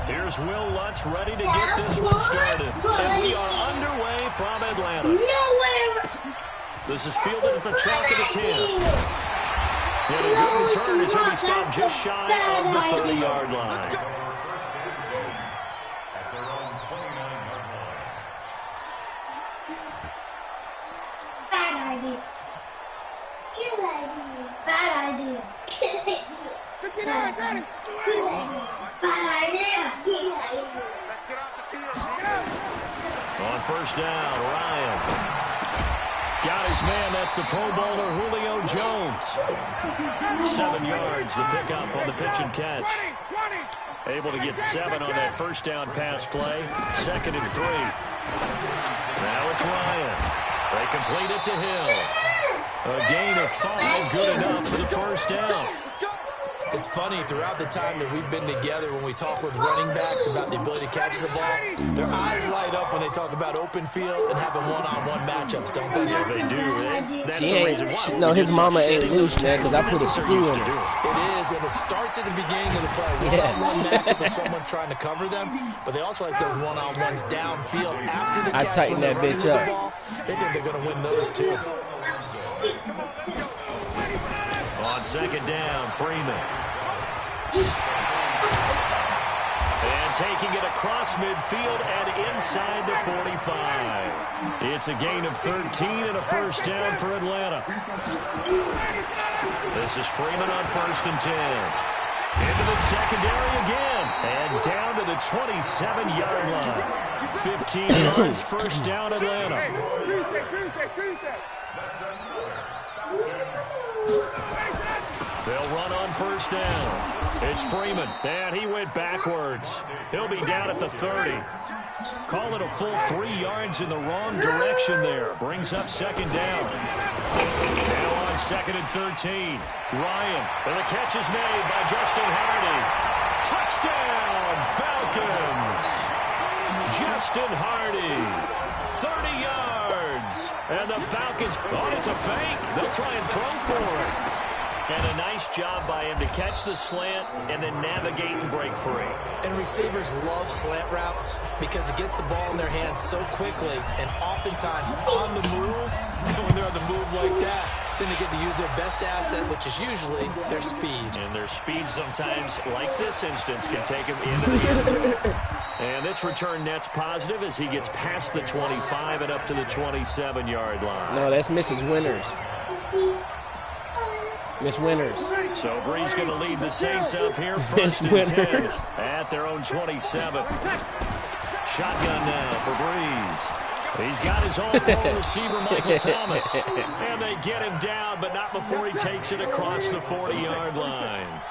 Here's Will Lutz ready to get this one started. And we are underway from Atlanta. This is fielded at the track of the 10. And a good return as he'll be stopped just shy of the 30-yard line. Bad idea. Good idea. Bad idea. Good idea. Bad idea. Good idea. Bad idea. Good idea. Let's get off the field. On first down, Ryan. Got his man. That's the Pro Bowler Julio Jones. 7 yards, the pickup on the pitch and catch. Able to get 7 on that first down pass play. 2nd and 3. Now it's Ryan. They complete it to Hill. A gain of 5, good enough for the first down. It's funny, throughout the time that we've been together, when we talk with running backs about the ability to catch the ball, their eyes light up when they talk about open field and having one-on-one matchups, don't they? Yeah, they do. That's the reason why. No, his mama ain't loose, man, because I put a screw in it. It is, and it starts at the beginning of the play. One-on-one matchup with someone trying to cover them, but they also like those one-on-ones downfield after the catch. I tighten that bitch up. The ball. They think they're going to win those, too. On 2nd down, Freeman. And taking it across midfield and inside the 45. It's a gain of 13 and a first down for Atlanta. This is Freeman on 1st and 10. Into the secondary again. And down to the 27-yard line. 15 yards, first down Atlanta. They'll run on first down. It's Freeman, and he went backwards. He'll be down at the 30. Call it a full 3 yards in the wrong direction there. Brings up 2nd down. Now on 2nd and 13. Ryan, and the catch is made by Justin Hardy. Touchdown, Falcons. Justin Hardy, 30 yards. And the Falcons, it's a fake. They'll try and throw for it. And a nice job by him to catch the slant and then navigate and break free. And receivers love slant routes because it gets the ball in their hands so quickly and oftentimes on the move. When they're on the move like that, then they get to use their best asset, which is usually their speed. And their speed sometimes, like this instance, can take them into the end zone. And this return net's positive as he gets past the 25 and up to the 27-yard line. No, that's Mrs. Winters. Miss Winters. So Breeze going to lead the Saints up here, 1st and 10 at their own 27. Shotgun now for Breeze. He's got his all-pro receiver, Michael Thomas. And they get him down, but not before he takes it across the 40-yard line.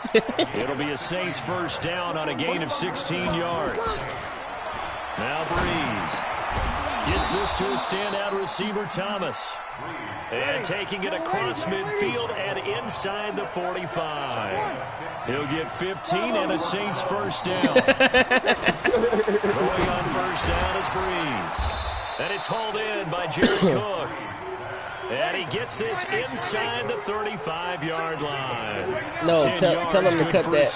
It'll be a Saints first down on a gain of 16 yards. Now Breeze gets this to a standout receiver, Thomas. And taking it across midfield and inside the 45. He'll get 15 and a Saints first down. Throwing on first down is Breeze. And it's hauled in by Jared Cook. And he gets this inside the 35-yard line. No, tell him to cut that.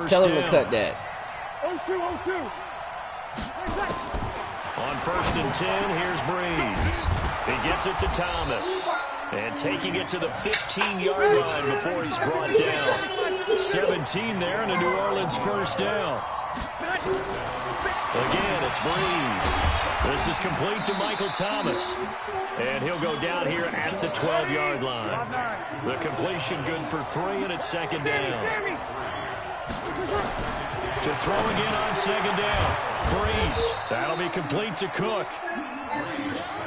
Tell him to cut that. 0-2. On 1st and 10, here's Breeze. He gets it to Thomas. And taking it to the 15-yard line before he's brought down. 17 there and a New Orleans first down. Again, it's Breeze. This is complete to Michael Thomas. And he'll go down here at the 12-yard line. The completion good for 3, and it's 2nd down. To throw again on 2nd down. Breeze. That'll be complete to Cook.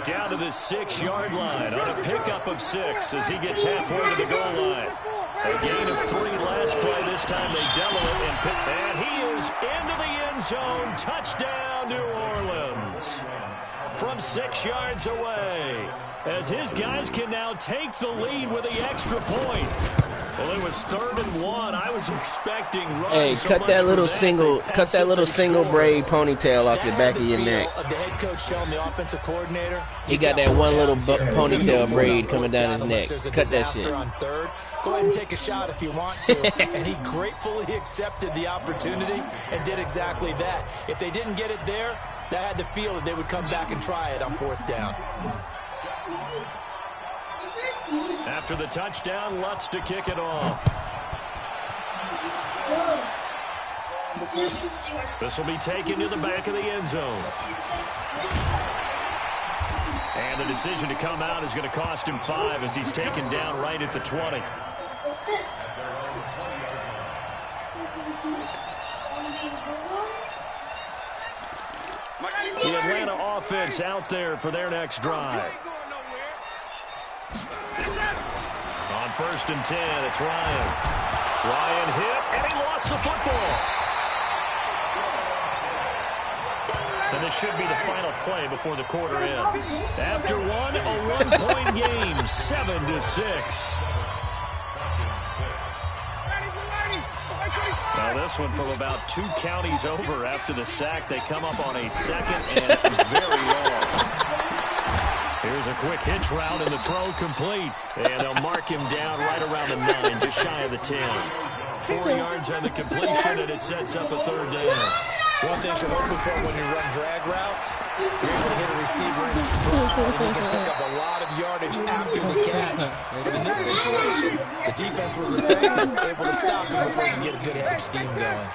Down to the 6-yard line on a pickup of 6 as he gets halfway to the goal line. A gain of 3 last play. This time they double it and pick. And he is into the end zone. Touchdown, New Orleans. From 6 yards away. As his guys can now take the lead with the extra point. Well, it was 3rd and 1. I was expecting runs. Hey, so cut much that for little that. single, cut that little single braid ponytail off your back of your neck. The head coach telling the offensive coordinator, He got that one little ponytail braid coming down his neck. Cut that shit. On 3rd. Go ahead and take a shot if you want to. And he gratefully accepted the opportunity and did exactly that. If they didn't get it there, they had to feel that they would come back and try it on 4th down. After the touchdown, Lutz to kick it off. This will be taken to the back of the end zone. And the decision to come out is going to cost him 5 as he's taken down right at the 20. The Atlanta offense out there for their next drive. On 1st and 10, it's Ryan. Ryan hit, and he lost the football. And this should be the final play before the quarter ends. After one, a one-point game, 7-6. Now this one from about 2 counties over after the sack. They come up on a 2nd and very long. Here's a quick hitch route, and the throw complete. And they'll mark him down right around the 9, just shy of the 10. 4 yards on the completion, and it sets up a 3rd down. One thing you're hoping for when you run drag routes, you're able to hit a receiver in stride, and you can pick up a lot of yardage after the catch. But in this situation, the defense was effective, able to stop him before you get a good head of steam going.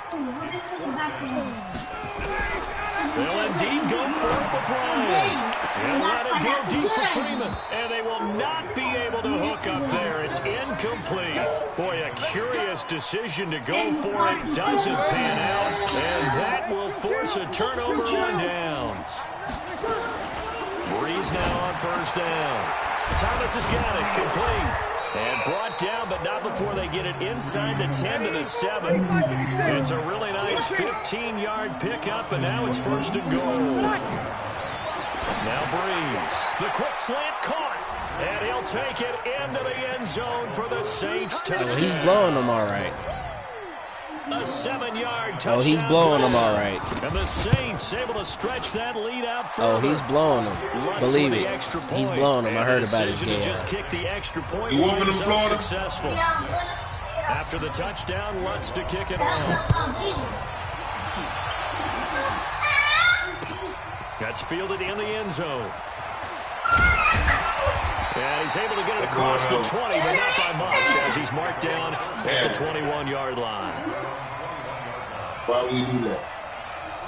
They'll indeed go for it with Ryan. And let it go deep for Freeman. And they will not be able to hook up there. It's incomplete. Boy, a curious decision to go for it. Doesn't pan out. And that will force a turnover on downs. Breeze now on 1st down. Thomas has got it. Complete. And brought down, but not before they get it inside the 10 to the 7. It's a really nice 15-yard pickup, and now it's 1st and goal. Now Breeze. The quick slant caught. And he'll take it into the end zone for the Saints touchdown. Oh, he's blowing them all right. A 7-yard touchdown. Oh, he's blowing them all right. And the Saints able to stretch that lead out further. Oh, he's blowing them. Believe it. He's blowing them. I heard about his game. Just kick the extra point. You want successful. After the touchdown, Lutz to kick it off. That's fielded in the end zone. And he's able to get it across the 20, but not by much, as he's marked down at the 21-yard line. Why would you do that?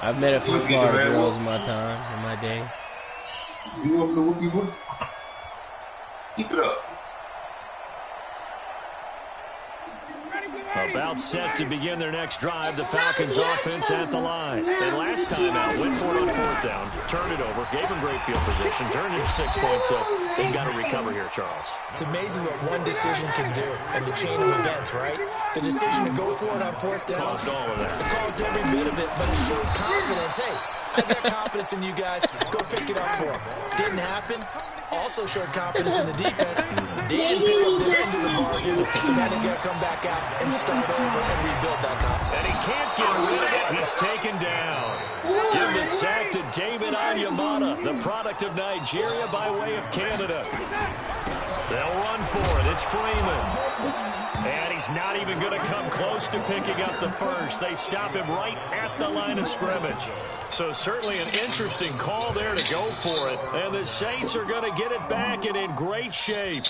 I've met a few Florida girls in my time, in my day. You over the whoopie whoop? Keep it up. About set to begin their next drive, the Falcons offense at the line. And last time out, went for it on 4th down, turned it over, gave them great field position, turned it to 6 points, so they've got to recover here, Charles. It's amazing what one decision can do in the chain of events, right? The decision to go for it on 4th down. Caused all of that. It caused every bit of it, but it showed confidence. Hey, I got confidence in you guys. Go pick it up for them. Didn't happen. Also showed confidence in the defense. They didn't pick up their end of the bargain, so now they got to come back out and start over and rebuild that confidence. And he can't get rid of it. He's taken down. Give the sack to David Onyemata, the product of Nigeria by way of Canada. They'll run for it. It's Freeman. And he's not even going to come close to picking up the first. They stop him right at the line of scrimmage. So certainly an interesting call there to go for it. And the Saints are going to get it back and in great shape.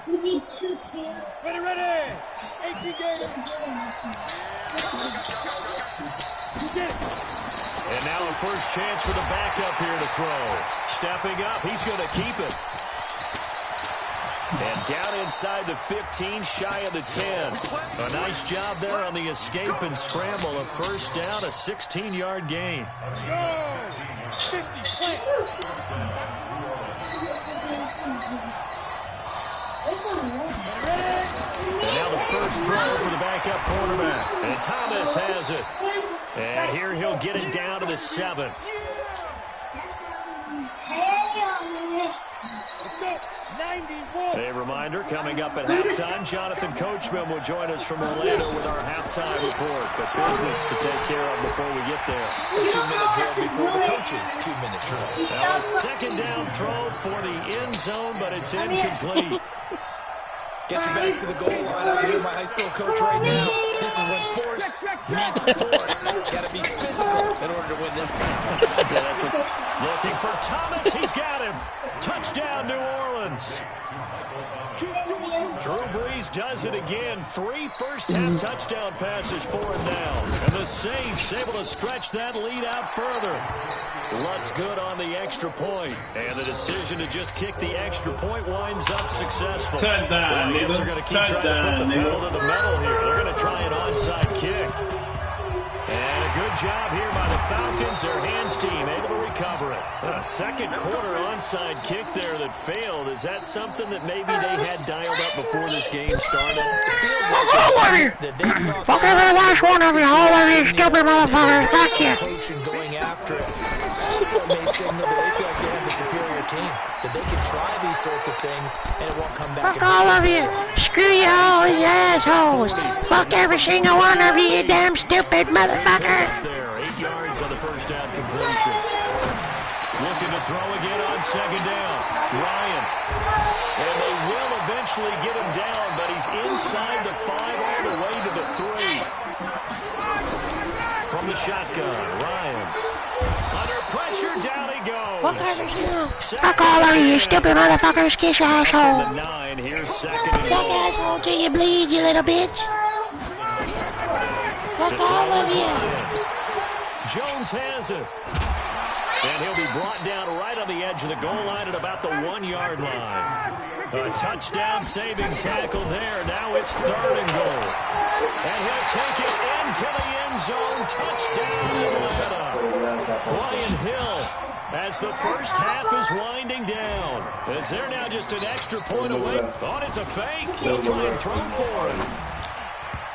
We need 2 teams. Ready. 18 games. And now a first chance for the backup here to throw. Stepping up, he's going to keep it. And down inside the 15, shy of the 10. A nice job there on the escape and scramble. A first down, a 16-yard gain. And now the first throw for the backup quarterback. And Thomas has it. And here he'll get it down to the 7. A reminder, coming up at halftime, Jonathan Coachman will join us from Orlando with our halftime report. But business to take care of before we get there. A 2-minute drill before the coach's 2-minute drill. Now a second down throw for the end zone, but it's incomplete. Get you guys to the goal line. I can hear my high school coach right now. This is when force meets force. Got to be physical in order to win this game. Looking for Thomas. He's got him. Touchdown, New Orleans. Drew Brees does it again. 3 first-half touchdown passes for him now. And the Saints able to stretch that lead out further. Looks good on the extra point. And the decision to just kick the extra point winds up successful. Touchdown, They're going to keep trying to put the pedal to the metal here. They're going to try an onside kick. And a good job here by the Falcons. Their hands team able to recover it. A second quarter onside kick there that failed. Is that something that maybe they had dialed up before this game started? It feels like Fuck every last one of you, all of you stupid motherfuckers. Fuck you. Going after it. Also may signal that they feel like they have the superior team. That they can try these sorts of things and it won't come back. Fuck all of you. Screw you all, you assholes. Fuck every single one of you, you damn stupid motherfucker. There, 8 yards on the first down completion. Looking to throw again on second down. Ryan. And they will eventually get him down, but he's inside the 5 all the way to the 3. From the shotgun, Ryan. Under pressure, down he goes. Fuck all of you, stupid motherfuckers. Kiss your asshole. 9, here's second and Fuck goal. asshole till you bleed, you little bitch. Fuck all of you. Jones has it. And he'll be brought down right on the edge of the goal line at about the 1-yard line. A touchdown-saving tackle there. Now it's 3rd and goal. And he'll take it into the end zone. Touchdown, Atlanta. Ryan Hill, as the first half is winding down. As they're now just an extra point away. Thought it's a fake. He'll try and throw for it.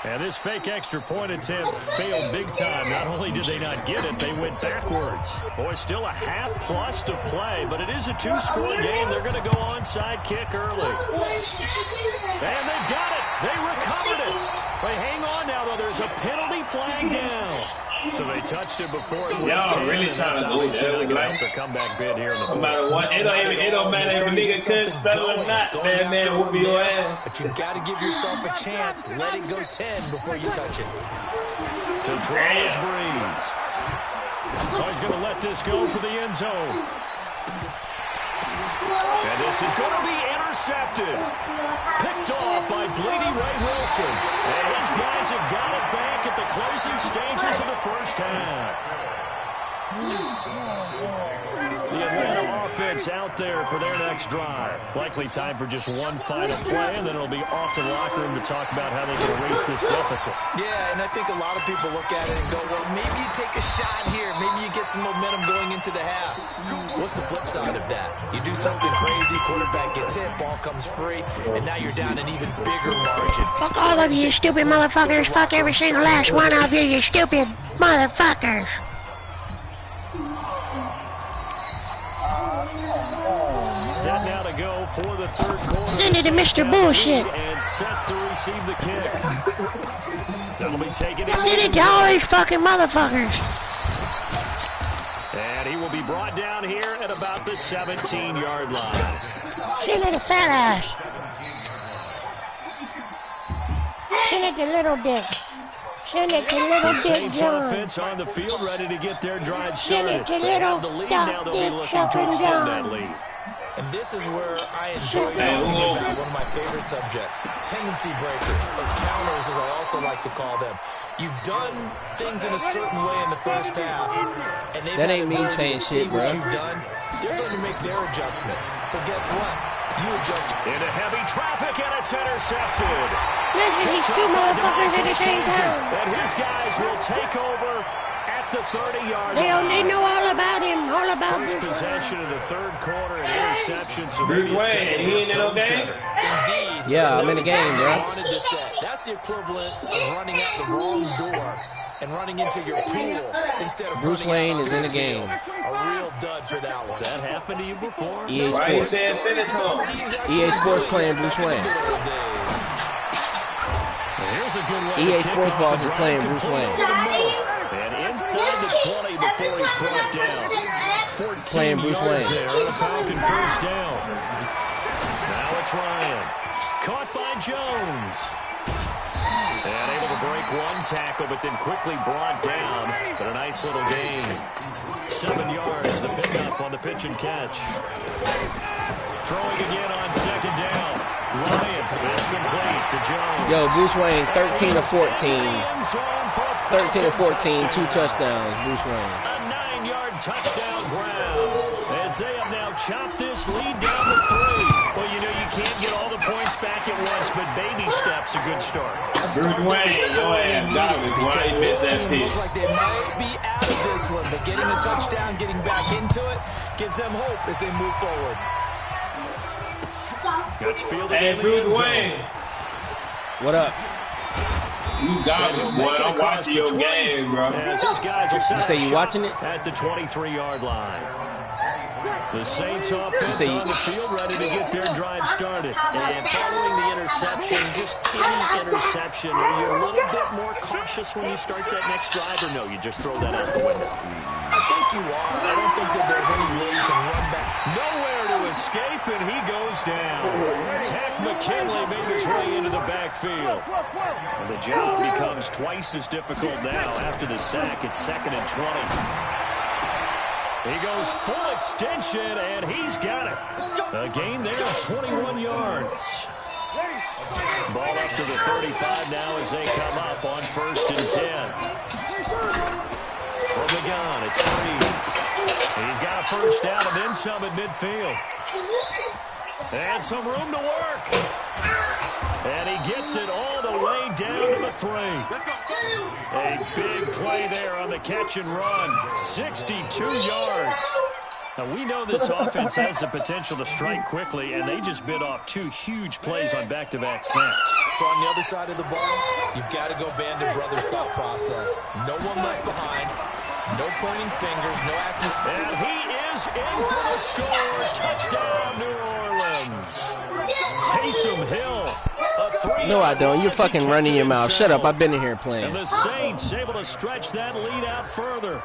And this fake extra point attempt failed big time. Not only did they not get it, they went backwards. Boy, still a half plus to play, but it is a 2-score game. They're going to go onside kick early. And they've got it. They recovered it. They hang on now, though. There's a penalty flag down. So they touched it before it went. Y'all really trying to do it, like their comeback bid here in the no matter what, it don't matter if a nigga could spell or not, man, whoop your ass. But you got to give yourself a chance. Let it go 10 before you touch it. To throw is Breeze. Oh, he's going to let this go for the end zone. And this is going to be intercepted. Picked off by Bleedy Ray Wilson. And his guys have got it back at the closing stages of the first half. The Atlanta offense out there for their next drive. Likely time for just one final play, and then it'll be off to the locker room to talk about how they can erase this deficit. Yeah, and I think a lot of people look at it and go, well, maybe you take a shot here. Maybe you get some momentum going into the half. What's the flip side of that? You do something crazy, quarterback gets hit, ball comes free, and now you're down an even bigger margin. Fuck all of you, stupid motherfuckers. Fuck every single last one of you, you stupid motherfuckers. Set now to go for the third quarter. Send it to Mr. Bullshit. And set to receive the kick. That'll be taken in. Send it to all these fucking motherfuckers. And he will be brought down here at about the 17-yard line. Send it to fat ass. Send it to little dick. Send it to little dick Saints John. offense on the field, ready to get their drive Send started. it to They little have the lead now. They'll be dick looking to sucking extend that John. lead. And this is where I enjoy talking about one of my favorite subjects, tendency breakers, or counters as I also like to call them. You've done things in a certain way in the first half, and they've That had ain't me ability saying to see shit, what bro. you've done. They're going to make their adjustments. So guess what? You adjust. Into heavy traffic, and it's intercepted. Listen, these two motherfuckers at the same time. And his guys will take over at the 30-yard line. They know all about him, all about First this. possession of the third quarter and interception. So Bruce maybe a Wayne, second he ain't in no game? Indeed. Yeah, I'm in the game, bro. Wanted to set. That's the equivalent of running out the wrong door and running into your pool instead of Bruce Wayne is in the game. A real dud for that one. Has that happened to you before? EA Why you Sports. saying send it home? EA Sports playing Bruce Wayne. Here's a good way EA to Sports kick Boss off is the playing drive Bruce Wayne. and inside the 20 before he's brought down. 14 Playing Bruce yards Wayne. there on a Falcon first down. Now it's Ryan. Caught by Jones. And able to break one tackle, but then quickly brought down. But a nice little gain. 7 yards, the pickup on the pitch and catch. Throwing again on second down. Ryan is complete to Jones. Yo, Bruce Wayne, 13 of 14. 13 of 14, 2 touchdowns, Bruce Wayne. A 9-yard touchdown ground. As they have now chopped this lead down to 3. Well, you know you can't get all the points back at once, but baby steps a good start. Bruce Wayne, go ahead, garbage. Why you miss that pitch? Looks like they might be out of this one, but getting the touchdown, getting back into it, gives them hope as they move forward. Gets fielded Hey, in the Bruce end zone. Wayne, What up? you garbage, boy. I'm watching your game, bro. As these guys will set You say you up watching it? at the 23-yard line. The Saints offense on the field ready to get their drive started. And following the interception, just any interception, are you a little bit more cautious when you start that next drive, or no, you just throw that out the window? I think you are. I don't think that there's any way you can run back. Nowhere to escape, and he goes down. Tack McKinley made his way into the backfield. And the job becomes twice as difficult now after the sack. It's 2nd and 20. He goes full extension, and he's got it. A gain there of 21 yards. Ball up to the 35 now as they come up on 1st and 10. From the gun, it's Breeze. He's got a first down and then some at midfield. And some room to work. And he gets it all the way down to the 3. A big play there on the catch and run. 62 yards. Now, we know this offense has the potential to strike quickly, and they just bit off 2 huge plays on back-to-back snaps. So on the other side of the ball, you've got to go Bandit Brothers' thought process. No one left behind. No pointing fingers, no acting. And he is in for the score. Touchdown, New Orleans. Taysom Hill. No, I don't. You're fucking running your mouth. Shut up. I've been in here playing. And the Saints able to stretch that lead out further.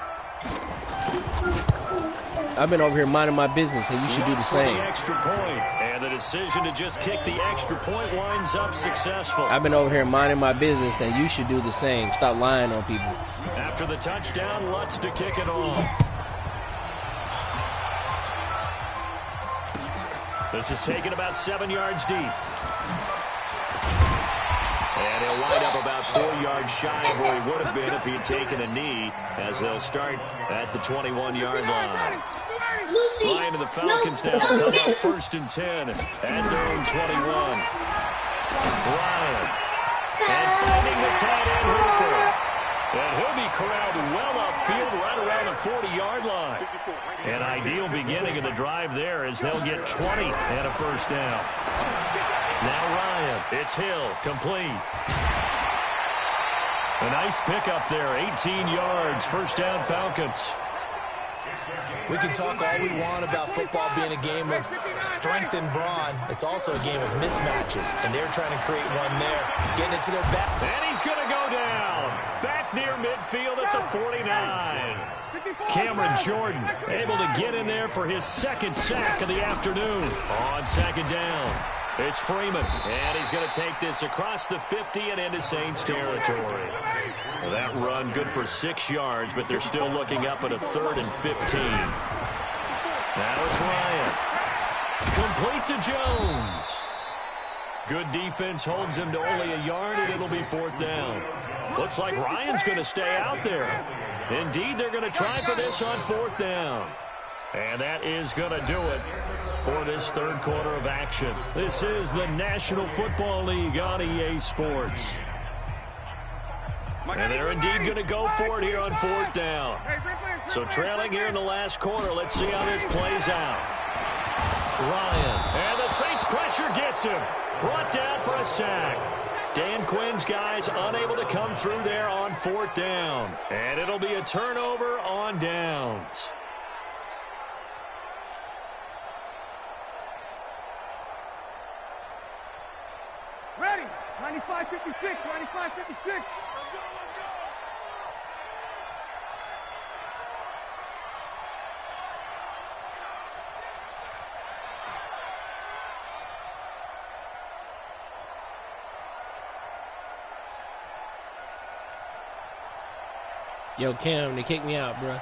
I've been over here minding my business, and you should do the same. The extra point, and the decision to just kick the extra point winds up successful. I've been over here minding my business, and you should do the same. Stop lying on people. After the touchdown, Lutz to kick it off. This is taken about 7 yards deep. And he'll wind up about 4 yards shy of where he would have been if he had taken a knee, as they'll start at the 21-yard line. Ryan and the Falcons now come up 1st and 10 at their own 21. Ryan. And finding the tight end Hooper. And he'll be corralled well upfield right around the 40-yard line. An ideal beginning of the drive there as they'll get 20 and a first down. Now Ryan. It's Hill. Complete. A nice pickup there. 18 yards. First down Falcons. We can talk all we want about football being a game of strength and brawn. It's also a game of mismatches, and they're trying to create one there, getting it to their back. And he's going to go down. Back near midfield at the 49. Cameron Jordan able to get in there for his 2nd sack of the afternoon. On 2nd down, it's Freeman, and he's going to take this across the 50 and into Saints territory. Well, that run good for 6 yards, but they're still looking up at a 3rd and 15. Now it's Ryan. Complete to Jones. Good defense holds him to only a yard, and it'll be 4th down. Looks like Ryan's going to stay out there. Indeed, they're going to try for this on 4th down. And that is going to do it for this 3rd quarter of action. This is the National Football League on EA Sports. And they're indeed going to go for it here on 4th down. So trailing here in the last quarter, let's see how this plays out. Ryan, and the Saints pressure gets him. Brought down for a sack. Dan Quinn's guys unable to come through there on 4th down. And it'll be a turnover on downs. Ready. 95-56. 95-56. Yo, Cam, they kicked me out, bro.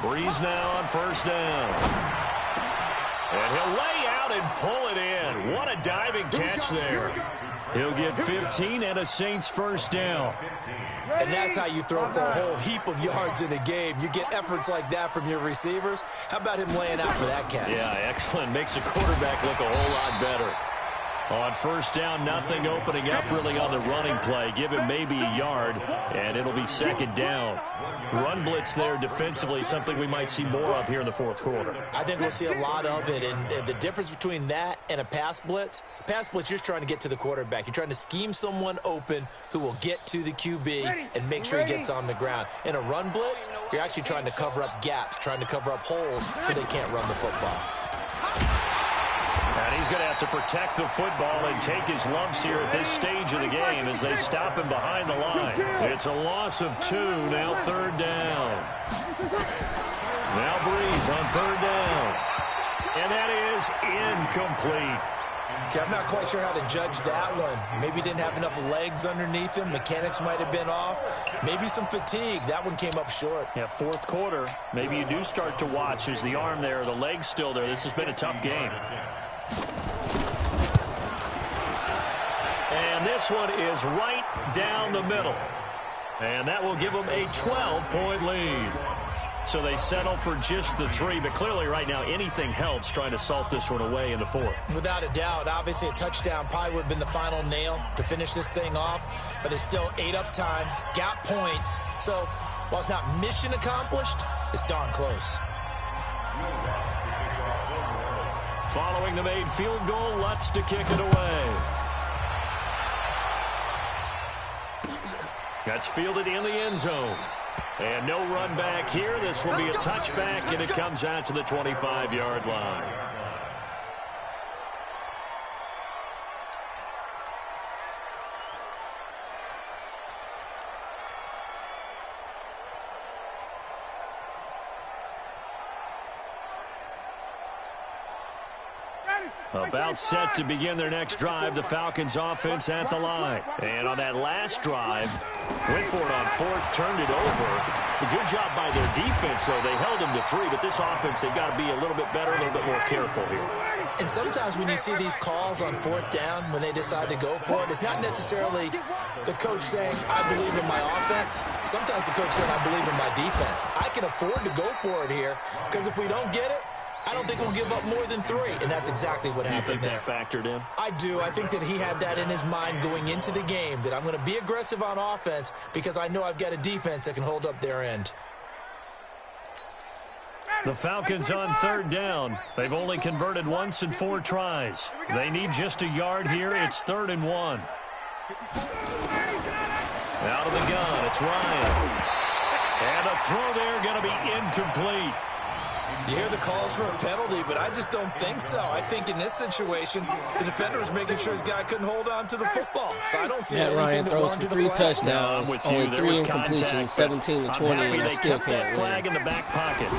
Breeze now on 1st down. And he'll lay out and pull it in. What a diving catch there. He'll get 15 and a Saints 1st down. And that's how you throw for a whole heap of yards in a game. You get efforts like that from your receivers. How about him laying out for that catch? Yeah, excellent. Makes the quarterback look a whole lot better. On 1st down, nothing opening up really on the running play. Give him maybe a yard, and it'll be 2nd down. Run blitz there defensively, something we might see more of here in the 4th quarter. I think we'll see a lot of it, and the difference between that and a pass blitz, you're just trying to get to the quarterback. You're trying to scheme someone open who will get to the QB and make sure he gets on the ground. In a run blitz, you're actually trying to cover up gaps, trying to cover up holes so they can't run the football. And he's going to have to protect the football and take his lumps here at this stage of the game as they stop him behind the line. It's a loss of 2, now 3rd down. Now Breeze on 3rd down. And that is incomplete. Okay, I'm not quite sure how to judge that one. Maybe he didn't have enough legs underneath him. Mechanics might have been off. Maybe some fatigue. That one came up short. Yeah, 4th quarter. Maybe you do start to watch. Is the arm there, the leg's still there? This has been a tough game. And this one is right down the middle. And that will give them a 12-point lead. So they settle for just the 3, but clearly right now anything helps trying to salt this one away in the 4th. Without a doubt, obviously a touchdown probably would have been the final nail to finish this thing off, but it's still 8 up time, got points. So while it's not mission accomplished, it's darn close. Following the made field goal, Lutz to kick it away. That's fielded in the end zone. And no run back here. This will be a touchback, and it comes out to the 25-yard line. About set to begin their next drive, the Falcons offense at the line. And on that last drive, went for it on 4th, turned it over. A good job by their defense, though. They held them to 3, but this offense, they've got to be a little bit better, a little bit more careful here. And sometimes when you see these calls on 4th down, when they decide to go for it, it's not necessarily the coach saying, I believe in my offense. Sometimes the coach saying, I believe in my defense. I can afford to go for it here, because if we don't get it, I don't think we'll give up more than 3, and that's exactly what happened there. You think that factored in? I do. I think that he had that in his mind going into the game, that I'm going to be aggressive on offense because I know I've got a defense that can hold up their end. The Falcons on 3rd down. They've only converted once in 4 tries. They need just a yard here. It's 3rd and 1. Out of the gun, it's Ryan. And a throw there going to be incomplete. You hear the calls for a penalty, but I just don't think so. I think in this situation, the defender was making sure his guy couldn't hold on to the football. So I don't see anything Ryan to throws warrant for to 3 the flag. touchdowns, with only you. 3 was incompletions, contact, 17 to 20, and they they still kept that can't flag win. in the back pocket.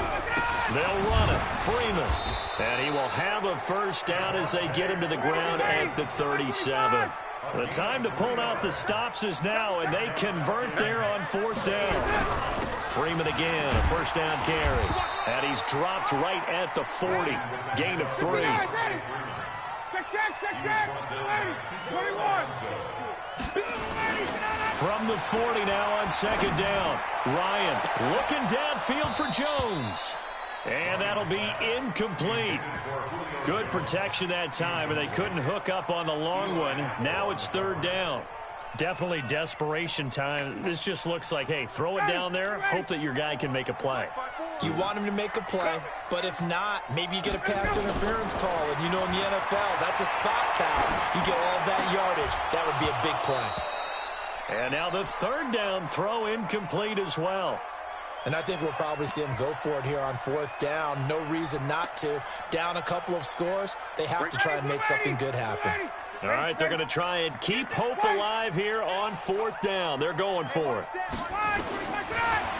They'll run it. Freeman. And he will have a 1st down as they get him to the ground at the 37. The time to pull out the stops is now, and they convert there on 4th down. Freeman again, a 1st down carry. And he's dropped right at the 40. Gain of 3. From the 40 now on 2nd down. Ryan looking downfield for Jones. And that'll be incomplete. Good protection that time, and they couldn't hook up on the long one. Now it's 3rd down. Definitely desperation time. This just looks like, hey, throw it down there, hope that your guy can make a play. You want him to make a play, but if not, maybe you get a pass interference call, and you know in the NFL, that's a spot foul. You get all that yardage. That would be a big play. And now the third down throw incomplete as well. And I think we'll probably see him go for it here on fourth down. No reason not to. Down a couple of scores, they have to try and make something good happen. All right, they're going to try and keep hope alive here on fourth down. They're going for it.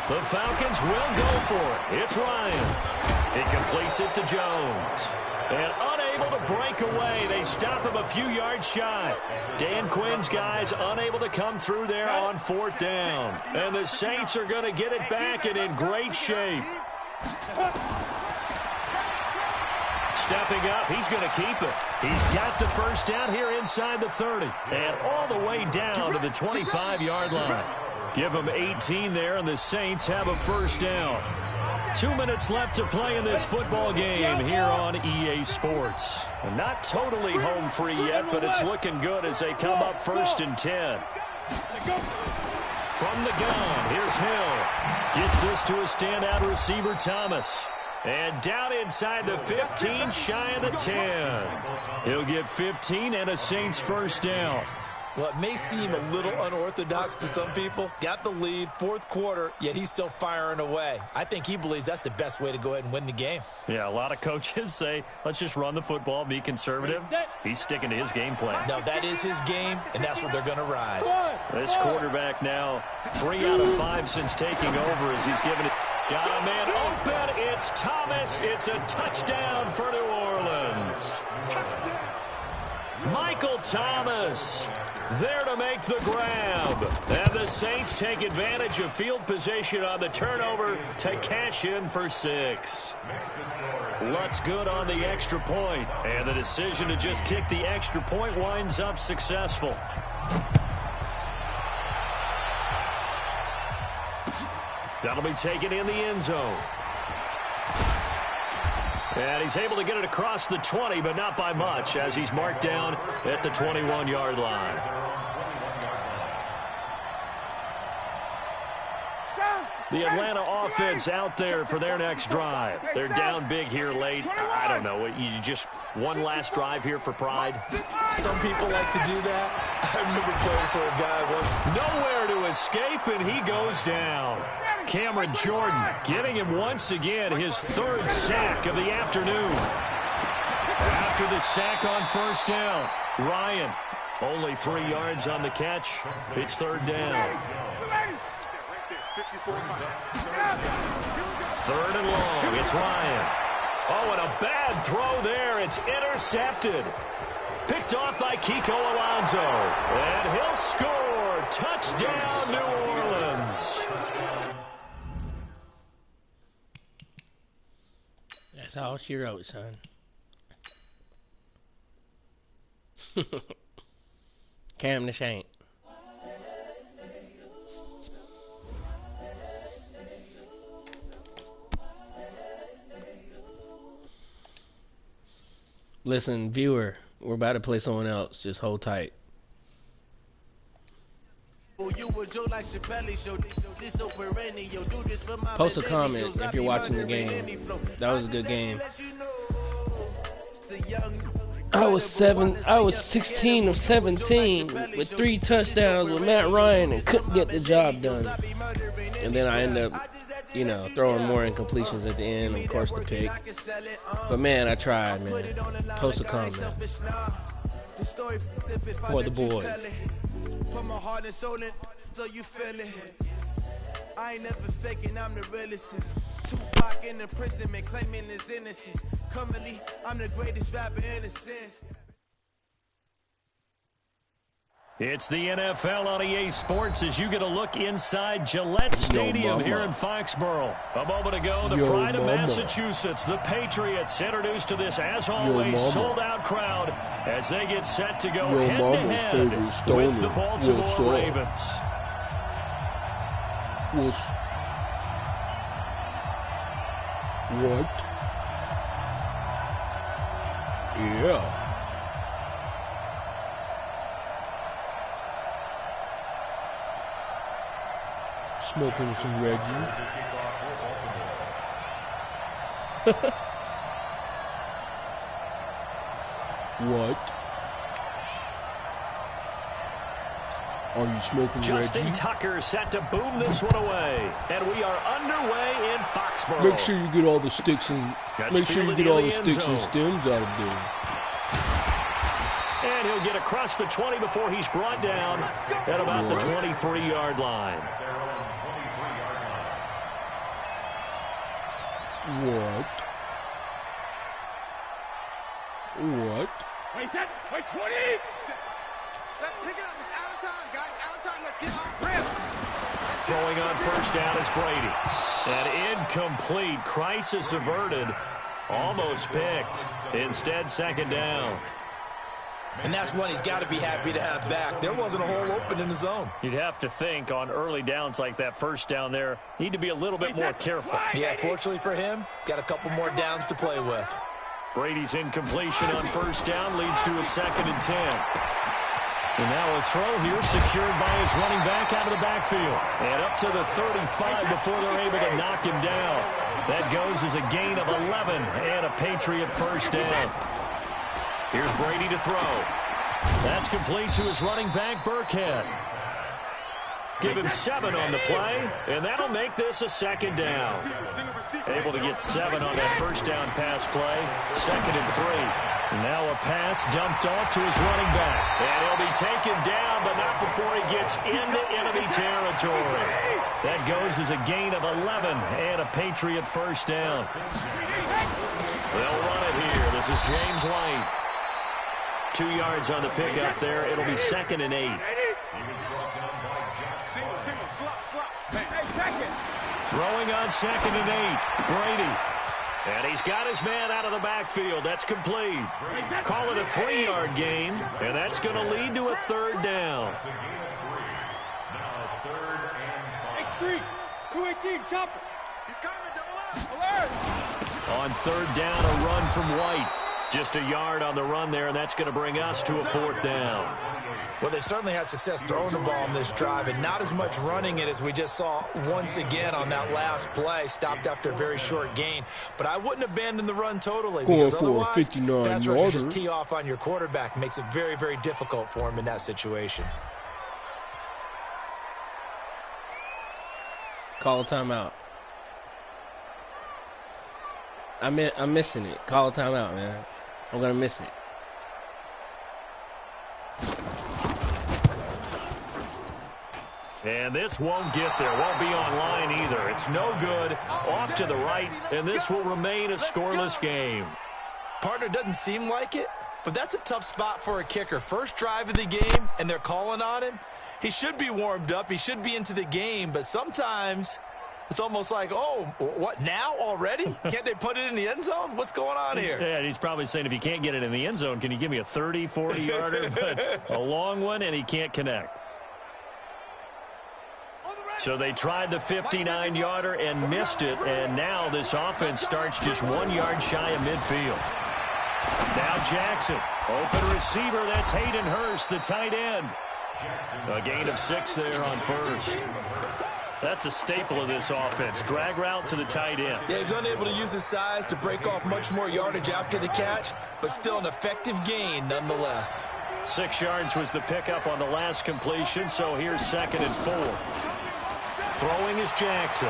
The Falcons will go for it. It's Ryan. He completes it to Jones. And unable to break away. They stop him a few yards shy. Dan Quinn's guys unable to come through there on fourth down. And the Saints are going to get it back and in great shape. Stepping up, he's going to keep it. He's got the first down here inside the 30. And all the way down to the 25-yard line. Give them 18 there, and the Saints have a first down. 2 minutes left to play in this football game here on EA Sports. Not totally home free yet, but it's looking good as they come up 1st and 10. From the gun, here's Hill. Gets this to a standout receiver, Thomas. And down inside the 15, shy of the 10. He'll get 15 and a Saints first down. Well, it may seem a little unorthodox to some people. Got the lead, fourth quarter, yet he's still firing away. I think he believes that's the best way to go ahead and win the game. Yeah, a lot of coaches say, let's just run the football, be conservative. He's sticking to his game plan. No, that is his game, and that's what they're going to ride. This quarterback now 3 out of 5 since taking over as he's given it. Got a man open. It's Thomas. It's a touchdown for New Orleans. Michael Thomas there to make the grab. And the Saints take advantage of field position on the turnover to cash in for 6. Looks good on the extra point. And the decision to just kick the extra point winds up successful. That'll be taken in the end zone. And he's able to get it across the 20, but not by much, as he's marked down at the 21-yard line. The Atlanta offense out there for their next drive. They're down big here late. I don't know. You just one last drive here for pride? Some people like to do that. I remember playing for a guy once. Nowhere to escape, and he goes down. Cameron Jordan getting him once again his 3rd sack of the afternoon. After the sack on first down, Ryan only 3 yards on the catch. It's 3rd down. 3rd and long. It's Ryan. Oh, and a bad throw there. It's intercepted. Picked off by Kiko Alonso. And he'll score. Touchdown, New Orleans. That's all she wrote, son. Cam the Shank. Listen, viewer, we're about to play someone else. Just hold tight. Post a comment if you're watching the game. That was a good game. I was 16 of 17 with 3 touchdowns with Matt Ryan and couldn't get the job done. And then I ended up, you know, throwing more incompletions at the end, of course, the pick. But man, I tried, man. Post a comment for the boys. Put my heart and soul in, so you feel it. I ain't never faking, I'm the realest since Tupac in imprisonment, claiming his innocence. Currently, I'm the greatest rapper in a sense. It's the NFL on EA Sports as you get a look inside Gillette Stadium here in Foxborough. A moment ago, the pride of Massachusetts, the Patriots, introduced to this, as always, sold-out crowd as they get set to go head-to-head with the Baltimore Ravens. What? Yeah. smoking some Reggie. What? Are you smoking Justin Reggie? Tucker set to boom this one away. And we are underway in Foxborough. Make sure you get all the sticks and make sure you get all the sticks and stems out of there. And he'll get across the 20 before he's brought down at about the 23-yard line. What? What? Wait, 20! Let's pick it up. It's out of time, guys. Out of time. Let's get off rip. Throwing on first down is Brady. And incomplete. Crisis averted. Almost picked. Instead, second down. And that's one he's got to be happy to have back. There wasn't a hole open in the zone. You'd have to think on early downs like that first down there, need to be a little bit more careful. Yeah, fortunately for him, got a couple more downs to play with. Brady's incompletion on first down leads to a 2nd and 10. And now a throw here secured by his running back out of the backfield. And up to the 35 before they're able to knock him down. That goes as a gain of 11 and a Patriot first down. Here's Brady to throw. That's complete to his running back, Burkhead. Give him 7 on the play, and that'll make this a 2nd down. Able to get 7 on that first down pass play. 2nd and 3. Now a pass dumped off to his running back. And he'll be taken down, but not before he gets into enemy territory. That goes as a gain of 11 and a Patriot first down. They'll run it here. This is James White. 2 yards on the pickup there. It'll be 2nd and 8. Throwing on 2nd and 8. Brady. And he's got his man out of the backfield. That's complete. Call it a 3-yard gain, and that's going to lead to a 3rd down. X3, 218, chopper. He's coming, double up. Alert. On 3rd down, a run from White. Just a yard on the run there, and that's going to bring us to a 4th down. Well, they've certainly had success throwing the ball on this drive, and not as much running it as we just saw once again on that last play. Stopped after a very short gain. But I wouldn't abandon the run totally, because otherwise, pass rush just tee off on your quarterback. Makes it very, very difficult for him in that situation. Call a timeout. I'm missing it. Call a timeout, man. I'm gonna miss it. And this won't get there. Won't be online either. It's no good. Off to the right, and this will remain a scoreless game. Partner, doesn't seem like it, but that's a tough spot for a kicker. First drive of the game, and they're calling on him. He should be warmed up. He should be into the game, but sometimes it's almost like, oh, what, now already? Can't they put it in the end zone? What's going on here? Yeah, he's probably saying, if you can't get it in the end zone, can you give me a 30, 40-yarder? But a long one, and he can't connect. So they tried the 59-yarder and missed it, and now this offense starts just 1 yard shy of midfield. Now Jackson, open receiver, that's Hayden Hurst, the tight end. A gain of 6 there on first. That's a staple of this offense. Drag route to the tight end. Yeah, he's unable to use his size to break off much more yardage after the catch, but still an effective gain nonetheless. 6 yards was the pickup on the last completion, so here's 2nd and 4. Throwing is Jackson.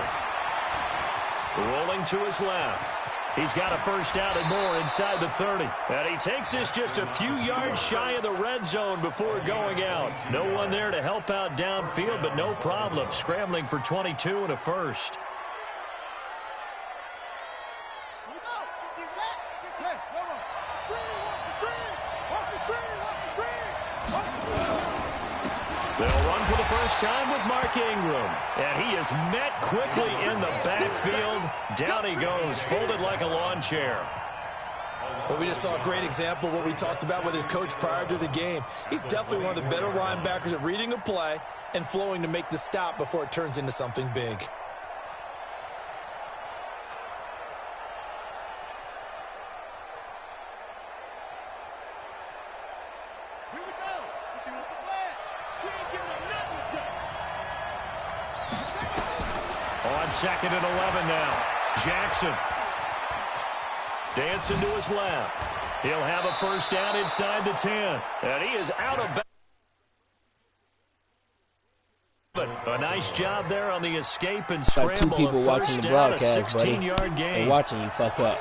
Rolling to his left. He's got a first down and more inside the 30. And he takes this just a few yards shy of the red zone before going out. No one there to help out downfield, but no problem. Scrambling for 22 and a first. They'll run for the first time with Mark Ingram. And he is met quickly in the backfield. Down he goes, folded like a lawn chair. Well, we just saw a great example of what we talked about with his coach prior to the game. He's definitely one of the better linebackers at reading a play and flowing to make the stop before it turns into something big. 2nd and 11 now. Jackson dancing to his left. He'll have a first down inside the 10. And he is out of bounds. A nice job there on the escape and scramble. Like 2 people watching the broadcast, buddy. 16-yard gain. They're watching you fuck up.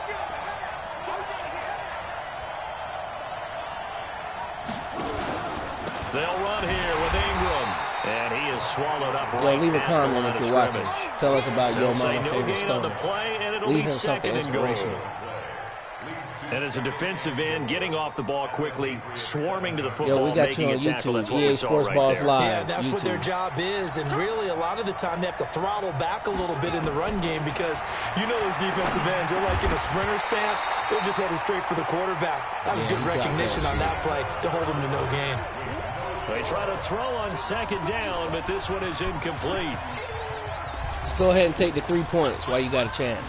They'll run here with Ingram. And he is swallowed up right. Leave a comment if you're watching. Tell us about your mama favorite stone. Leave him something inspirational. And as a defensive end, getting off the ball quickly, swarming to the football, Yo, we got you on YouTube. EA Sports Balls Live. Yeah, that's YouTube. what their job is. And really, a lot of the time, they have to throttle back a little bit in the run game because you know those defensive ends, they're like in a sprinter stance. They're just headed straight for the quarterback. That was good recognition on that play to hold them to no gain. They try to throw on 2nd down, but this one is incomplete. Let's go ahead and take the 3 points while you got a chance.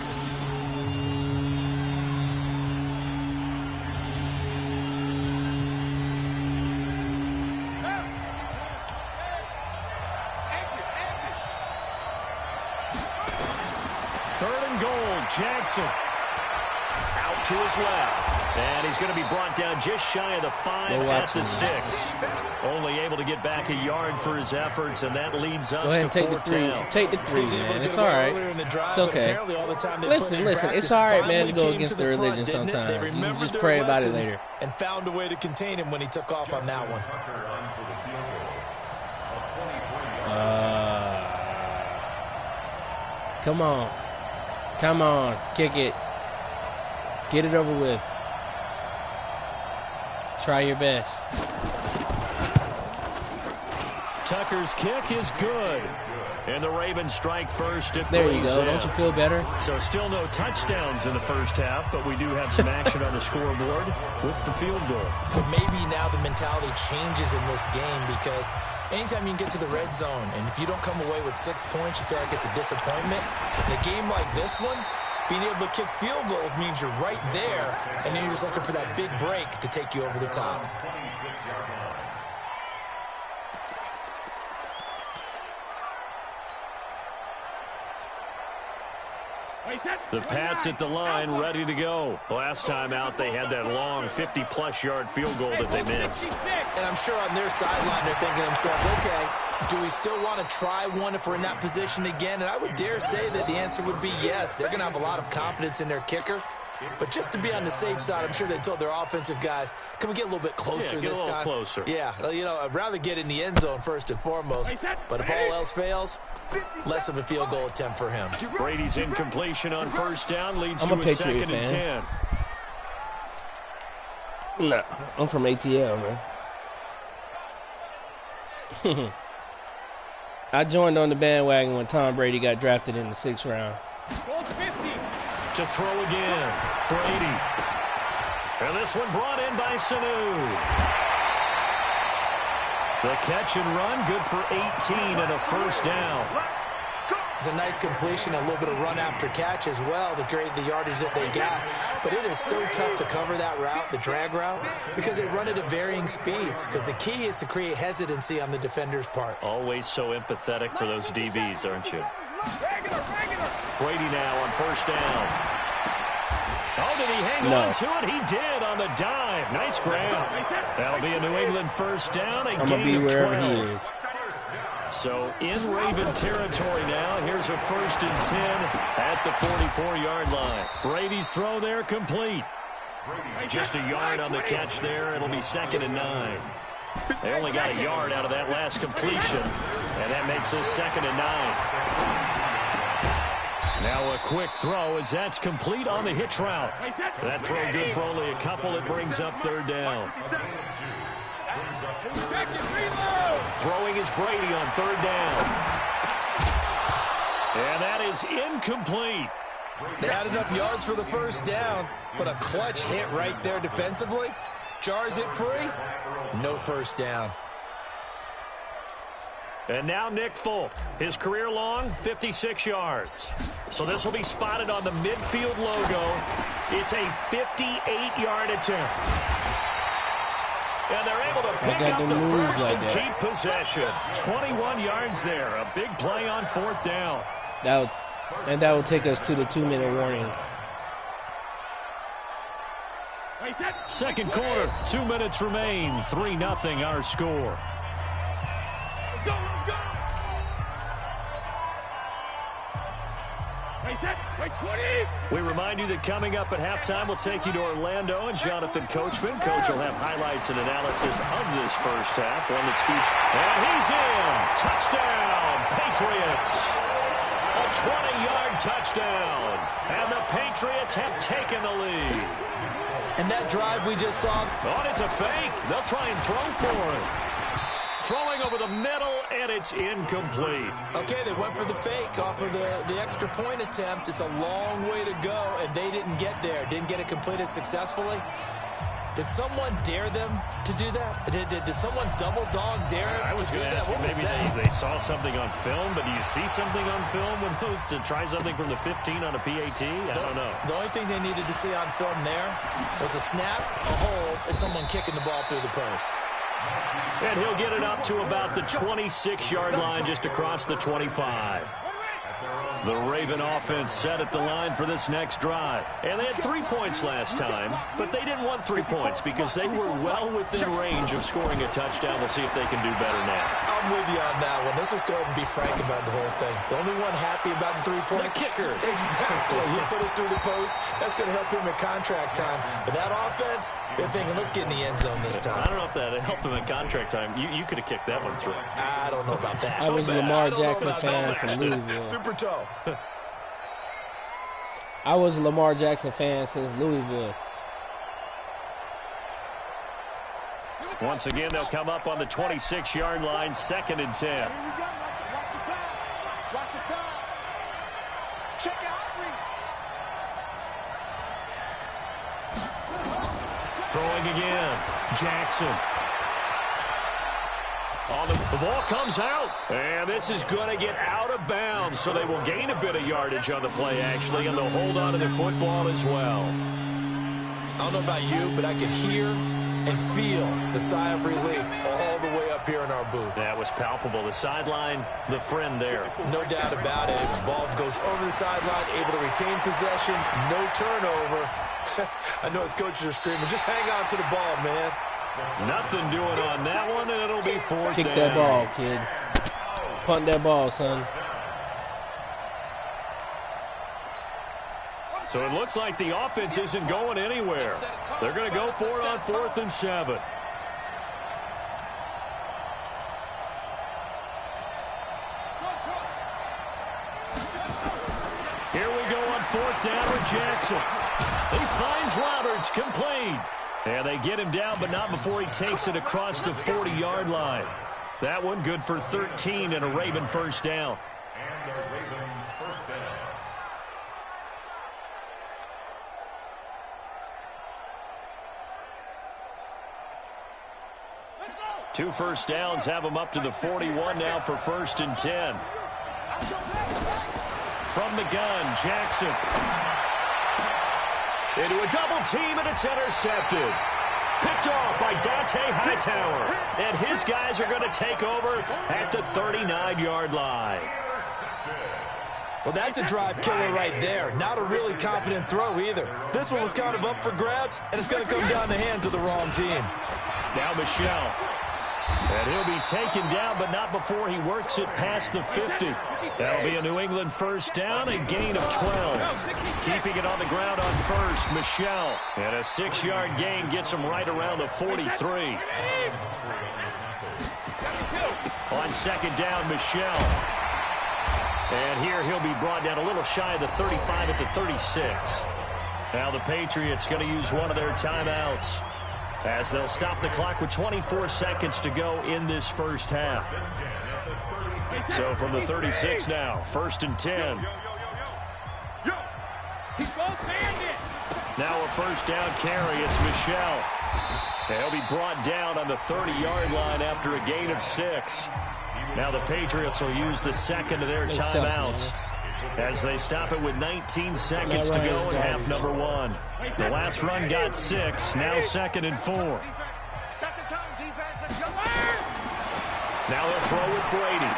Jackson out to his left, and he's going to be brought down just shy of the 5 at the 6. Only able to get back a yard for his efforts, and that leads us to 4th down. Take the 3, man. It's all right. It's okay. Listen. It's all right, man, to go against the religion sometimes. You just pray about it later. And found a way to contain him when he took off on that one. Come on. Come on, kick it. Get it over with. Try your best. Tucker's kick is good. And the Ravens strike first at 3. There you go. Don't you feel better? So still no touchdowns in the first half, but we do have some action on the scoreboard with the field goal. So maybe now the mentality changes in this game because anytime you can get to the red zone, and if you don't come away with 6 points, you feel like it's a disappointment. In a game like this one, being able to kick field goals means you're right there, and then you're just looking for that big break to take you over the top. The Pats at the line, ready to go. Last time out, they had that long 50-plus yard field goal that they missed. And I'm sure on their sideline, they're thinking to themselves, okay, do we still want to try one if we're in that position again? And I would dare say that the answer would be yes. They're going to have a lot of confidence in their kicker. But just to be on the safe side, I'm sure they told their offensive guys, can we get a little bit closer this time? Closer. Yeah, you know, I'd rather get in the end zone first and foremost. But if all else fails, less of a field goal attempt for him. Brady's incompletion on first down leads to a 2nd and 10. No, I'm from ATL, man. I joined on the bandwagon when Tom Brady got drafted in the 6th round. To throw again, Brady. And this one brought in by Sanu. The catch and run, good for 18 and a first down. It's a nice completion, a little bit of run after catch as well to create the yardage that they got. But it is so tough to cover that route, the drag route, because they run it at varying speeds. Because the key is to create hesitancy on the defender's part. Always so empathetic for those DBs, aren't you? Brady now on first down. Oh, did he hang on to it? He did on the dive. Nice grab. That'll be a New England first down, a gain of 12. So in Raven territory now. Here's a 1st and 10 at the 44-yard line. Brady's throw there complete. Just a yard on the catch there. It'll be 2nd and 9. They only got a yard out of that last completion, and that makes this 2nd and 9. Now a quick throw as that's complete on the hitch route. That throw good for only a couple. It brings up 3rd down. Throwing is Brady on 3rd down. And that is incomplete. They had enough yards for the first down, but a clutch hit right there defensively. Jars it free. No first down. And now Nick Folk, his career long, 56 yards. So this will be spotted on the midfield logo. It's a 58-yard attempt. And they're able to pick up the first and keep possession. 21 yards there, a big play on 4th down. And that will take us to the 2-minute warning. Second quarter, 2 minutes remain. 3-0 our score. We remind you that coming up at halftime, we'll take you to Orlando and Jonathan Coachman. Coach will have highlights and analysis of this first half. One that's featured. And he's in. Touchdown, Patriots. A 20-yard touchdown. And the Patriots have taken the lead. And that drive we just saw. Oh, it's a fake. They'll try and throw for it. Throwing over the middle, and it's incomplete. Okay, they went for the fake off of the extra point attempt. It's a long way to go, and they didn't get there. Didn't get it completed successfully. Did someone dare them to do that? Did someone double dog dare them I was to do going to that? ask you, maybe they saw something on film, but do you see something on film when those to try something from the 15 on a PAT? I don't know. The only thing they needed to see on film there was a snap, a hold, and someone kicking the ball through the post. And he'll get it up to about the 26-yard line, just across the 25. The Raven offense set at the line for this next drive. And they had 3 points last time, but they didn't want 3 points because they were well within range of scoring a touchdown. We'll see if they can do better now. I'm with you on that one. Let's just go ahead and be frank about the whole thing. The only one happy about the 3-point? The kicker. Exactly. He put it through the post. That's going to help him in contract time. But that offense, they're thinking, let's get in the end zone this time. I don't know if that helped him in contract time. You could have kicked that one through. I don't know about that. I was a Lamar Jackson fan from Louisville. Super toe. I was a Lamar Jackson fan since Louisville. Once again, they'll come up on the 26-yard line, 2nd and 10. Throwing again, Jackson. The ball comes out, and this is going to get out of bounds, so they will gain a bit of yardage on the play, actually, and they'll hold on to the football as well. I don't know about you, but I could hear and feel the sigh of relief all the way up here in our booth. That was palpable. The sideline, the friend there. No doubt about it. The ball goes over the sideline, able to retain possession, no turnover. I know his coaches are screaming, just hang on to the ball, man. Nothing doing on that one, and it'll be 4th Kick down. that ball, kid. Punt that ball, son. So it looks like the offense isn't going anywhere. They're going to go for it on 4th and 7. Here we go on 4th down with Jackson. He finds Roberts, complete. And they get him down, but not before he takes it across the 40-yard line. That one good for 13 and a Raven first down. And a Raven first down. Two first downs have them up to the 41 now for 1st and 10. From the gun, Jackson. Into a double team, and it's intercepted. Picked off by Dante Hightower. And his guys are going to take over at the 39-yard line. Well, that's a drive killer right there. Not a really confident throw either. This one was kind of up for grabs, and it's going to come down the hands of the wrong team. Now Michelle. And he'll be taken down, but not before he works it past the 50. That'll be a New England first down, a gain of 12. Keeping it on the ground on first, Michelle. And a 6-yard gain gets him right around the 43. On 2nd down, Michelle. And here he'll be brought down a little shy of the 35 at the 36. Now the Patriots going to use one of their timeouts, as they'll stop the clock with 24 seconds to go in this first half. So from the 36 now, 1st and 10. Now a first down carry, it's Michelle. And he'll be brought down on the 30-yard line after a gain of 6. Now the Patriots will use the second of their timeouts as they stop it with 19 seconds to go in half number 1. The last run got 6, now 2nd and 4. Now they'll throw with Brady.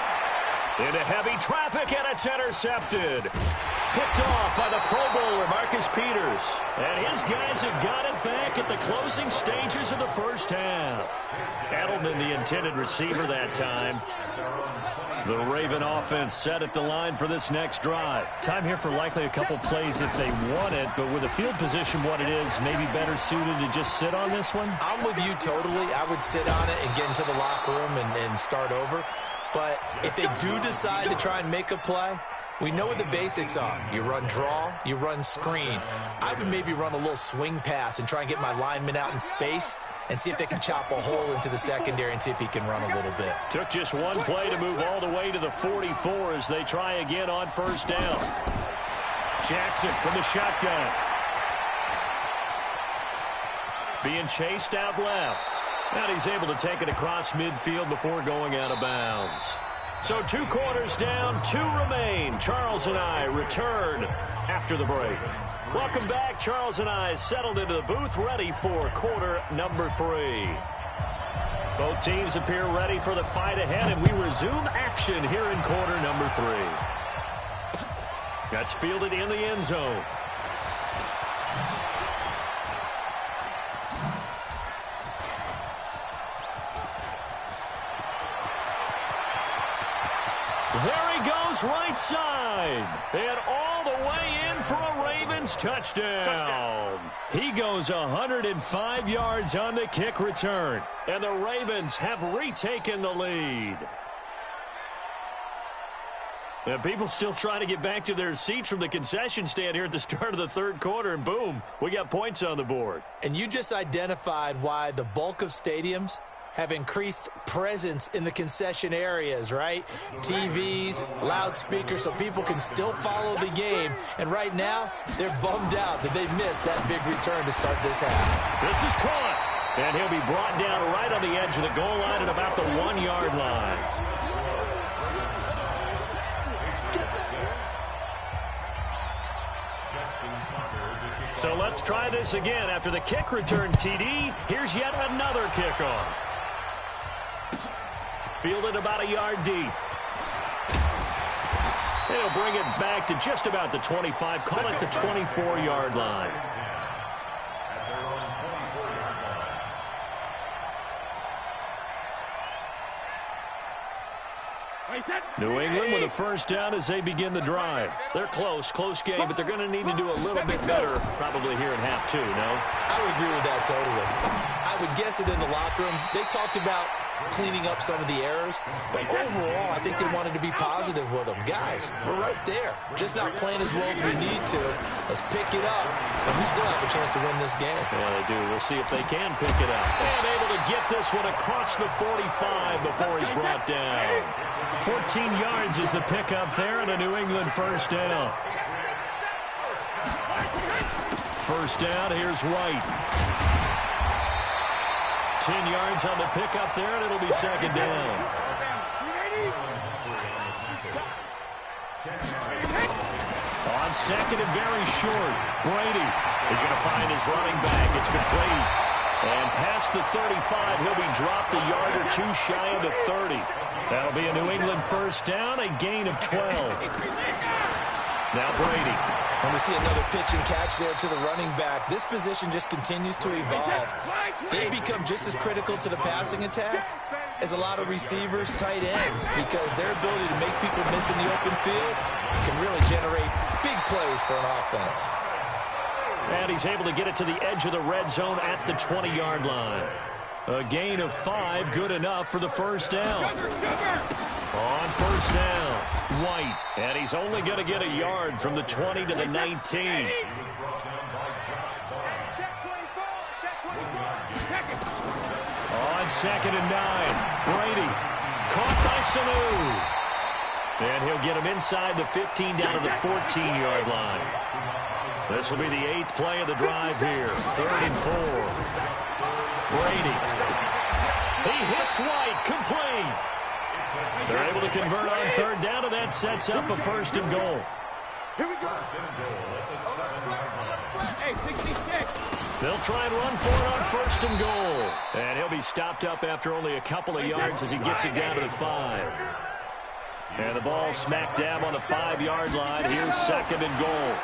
Into heavy traffic, and it's intercepted. Picked off by the Pro Bowler, Marcus Peters. And his guys have got it back at the closing stages of the first half. Edelman, the intended receiver that time. The Raven offense set at the line for this next drive. Time here for likely a couple plays if they want it, but with the field position what it is, maybe better suited to just sit on this one? I'm with you totally. I would sit on it and get into the locker room and start over. But if they do decide to try and make a play, we know what the basics are. You run draw, you run screen. I would maybe run a little swing pass and try and get my lineman out in space and see if they can chop a hole into the secondary and see if he can run a little bit. Took just one play to move all the way to the 44 as they try again on first down. Jackson from the shotgun. Being chased out left. And he's able to take it across midfield before going out of bounds. So 2 quarters down, 2 remain. Charles and I return after the break. Welcome back. Charles and I settled into the booth, ready for quarter number 3. Both teams appear ready for the fight ahead, and we resume action here in quarter number 3. That's fielded in the end zone. There he goes, right side. And all the way in for a Ravens touchdown. He goes 105 yards on the kick return. And the Ravens have retaken the lead. And people still trying to get back to their seats from the concession stand here at the start of the third quarter. And boom, we got points on the board. And you just identified why the bulk of stadiums have increased presence in the concession areas, right? TVs, loudspeakers, so people can still follow the game. And right now, they're bummed out that they missed that big return to start this half. This is caught. And he'll be brought down right on the edge of the goal line at about the 1-yard line. So let's try this again. After the kick return TD, here's yet another kickoff. Fielded about a yard deep. He'll bring it back to just about the 25. Call it the 24-yard line. New England with a first down as they begin the drive. They're close game, but they're going to need to do a little bit better probably here in half 2, no? I would agree with that totally. I would guess it in the locker room. They talked about cleaning up some of the errors, but overall, I think they wanted to be positive with them. Guys, we're right there. Just not playing as well as we need to. Let's pick it up, and we still have a chance to win this game. Yeah, they do. We'll see if they can pick it up. And able to get this one across the 45 before he's brought down. 14 yards is the pickup there, and a New England first down. First down, here's White. 10 yards on the pickup there, and it'll be second down. On second and very short, Brady is going to find his running back. It's complete. And past the 35, he'll be dropped a yard or 2 shy of the 30. That'll be a New England first down, a gain of 12. Now Brady. And we see another pitch and catch there to the running back. This position just continues to evolve. They become just as critical to the passing attack as a lot of receivers, tight ends, because their ability to make people miss in the open field can really generate big plays for an offense. And he's able to get it to the edge of the red zone at the 20-yard line. A gain of 5, good enough for the first down. On first down, White. And he's only going to get a yard from the 20 to the 19. On second and 9, Brady. Caught by Sanu. And he'll get him inside the 15 down to the 14-yard line. This will be the 8th play of the drive here. 3rd and 4. Brady. He hits White, complete. They're able to convert on 3rd down, and that sets up a 1st and goal. Here we go. Hey, 66. They'll try and run for it on 1st and goal. And he'll be stopped up after only a couple of yards as he gets it down to the 5. And the ball smack dab on the 5-yard line. Here's 2nd and goal.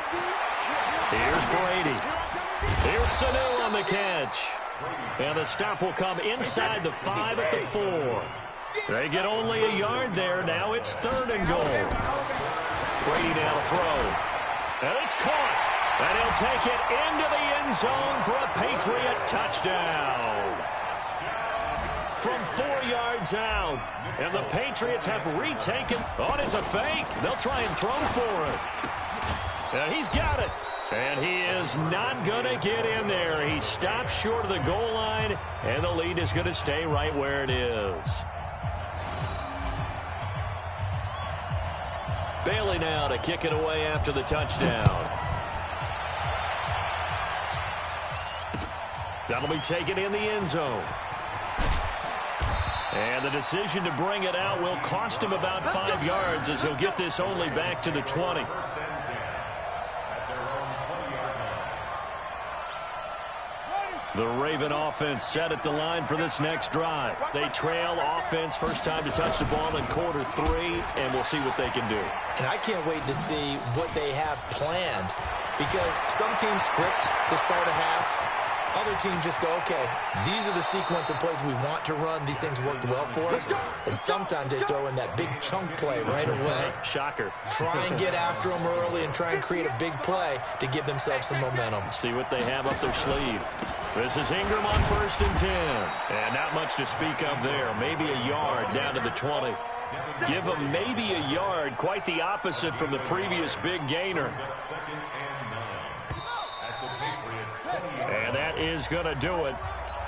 Here's Brady. Here's Sanu on the catch. And the stop will come inside the 5 at the 4. They get only a yard there. Now it's 3rd and goal. Brady now to throw. And it's caught. And he'll take it into the end zone for a Patriot touchdown. From 4 yards out. And the Patriots have retaken. Oh, it's a fake. They'll try and throw for it. And he's got it. And he is not going to get in there. He stops short of the goal line. And the lead is going to stay right where it is. Bailey now to kick it away after the touchdown. That'll be taken in the end zone. And the decision to bring it out will cost him about 5 yards as he'll get this only back to the 20. The Raven offense set at the line for this next drive. They trail offense, first time to touch the ball in quarter 3, and we'll see what they can do. And I can't wait to see what they have planned, because some teams script to start a half. Other teams just go, okay, these are the sequence of plays we want to run. These things worked well for us. And sometimes they throw in that big chunk play right away. Shocker. Try and get after them early and try and create a big play to give themselves some momentum. See what they have up their sleeve. This is Ingram on 1st and 10. And not much to speak of there. Maybe a yard down to the 20. Give them maybe a yard. Quite the opposite from the previous big gainer. And that is going to do it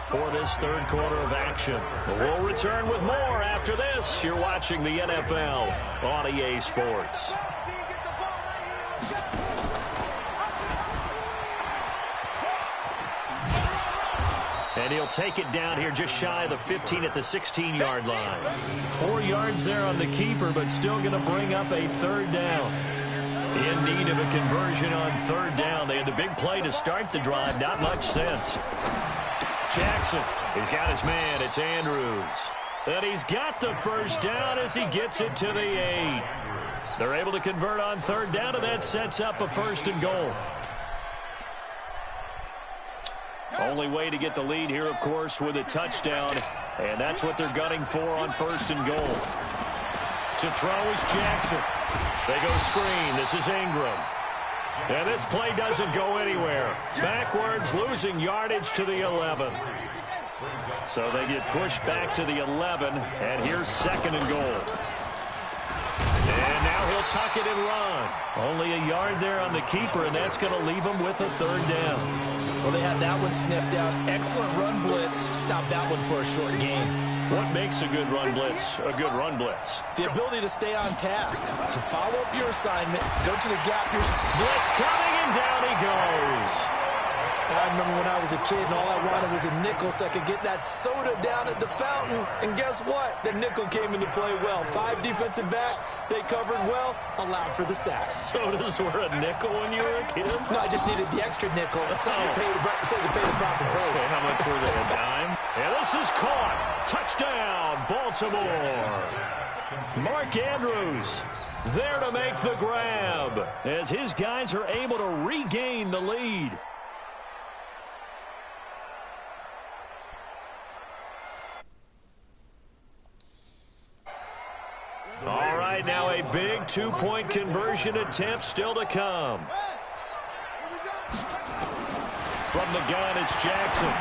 for this 3rd quarter of action. We'll return with more after this. You're watching the NFL on EA Sports. And he'll take it down here just shy of the 15 at the 16-yard line. 4 yards there on the keeper, but still going to bring up a 3rd down. In need of a conversion on 3rd down. They had the big play to start the drive. Not much sense. Jackson, he's got his man. It's Andrews. And he's got the 1st down as he gets it to the 8. They're able to convert on 3rd down, and that sets up a 1st and goal. Only way to get the lead here, of course, with a touchdown. And that's what they're gunning for on 1st and goal. To throw is Jackson. They go screen. This is Ingram. And this play doesn't go anywhere. Backwards, losing yardage to the 11. So they get pushed back to the 11. And here's 2nd and goal. And now he'll tuck it and run. Only a yard there on the keeper, and that's going to leave him with a 3rd down. Well, they had that one sniffed out. Excellent run blitz. Stop that one for a short gain. What makes a good run blitz a good run blitz? The ability to stay on task, to follow up your assignment, go to the gap. Blitz coming, and down he goes. I remember when I was a kid and all I wanted was a nickel so I could get that soda down at the fountain. And guess what? The nickel came into play well. 5 defensive backs, they covered well, allowed for the sacks. Sodas were a nickel when you were a kid? No, I just needed the extra nickel so you pay the proper price. Okay, how much were they, a dime? And this is caught. Touchdown, Baltimore. Mark Andrews there to make the grab as his guys are able to regain the lead. All right, now a big 2-point conversion attempt still to come. From the gun, it's Jackson.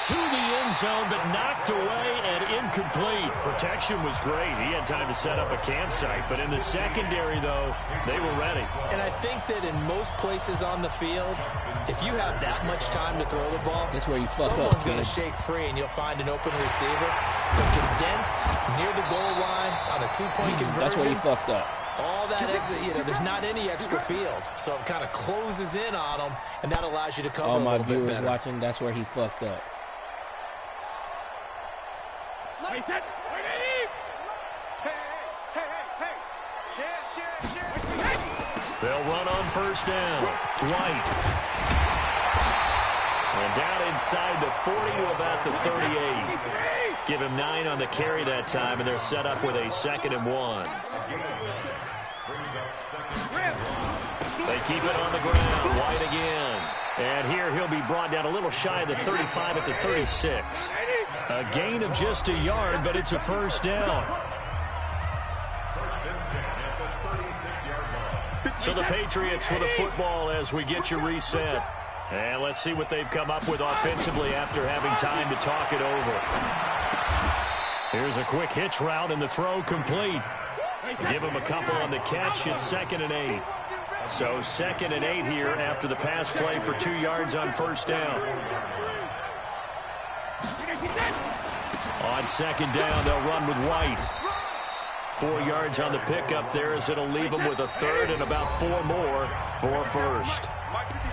To the end zone, but knocked away and incomplete. Protection was great. He had time to set up a campsite, but in the secondary, though, they were ready. And I think that in most places on the field, if you have that much time to throw the ball, that's where you fuck someone's up, going to shake free, and you'll find an open receiver. But condensed near the goal line on a 2-point conversion. That's where you fucked up. All that exit, there's not any extra field. So it kind of closes in on them, and that allows you to cover a little bit better. All my viewers watching, that's where he fucked up. They'll run on 1st down. White. And down inside the 40 to about the 38. Give him 9 on the carry that time, and they're set up with a 2nd and 1. They keep it on the ground. White again. And here he'll be brought down a little shy of the 35 at the 36. A gain of just a yard, but it's a first down. So the Patriots with a football as we get you reset. And let's see what they've come up with offensively after having time to talk it over. Here's a quick hitch route, and the throw complete. Give him a couple on the catch. It's 2nd and 8. So 2nd and 8 here after the pass play for 2 yards on first down. On 2nd down, they'll run with White. 4 yards on the pickup there as it'll leave them with a 3rd and about 4 more for first.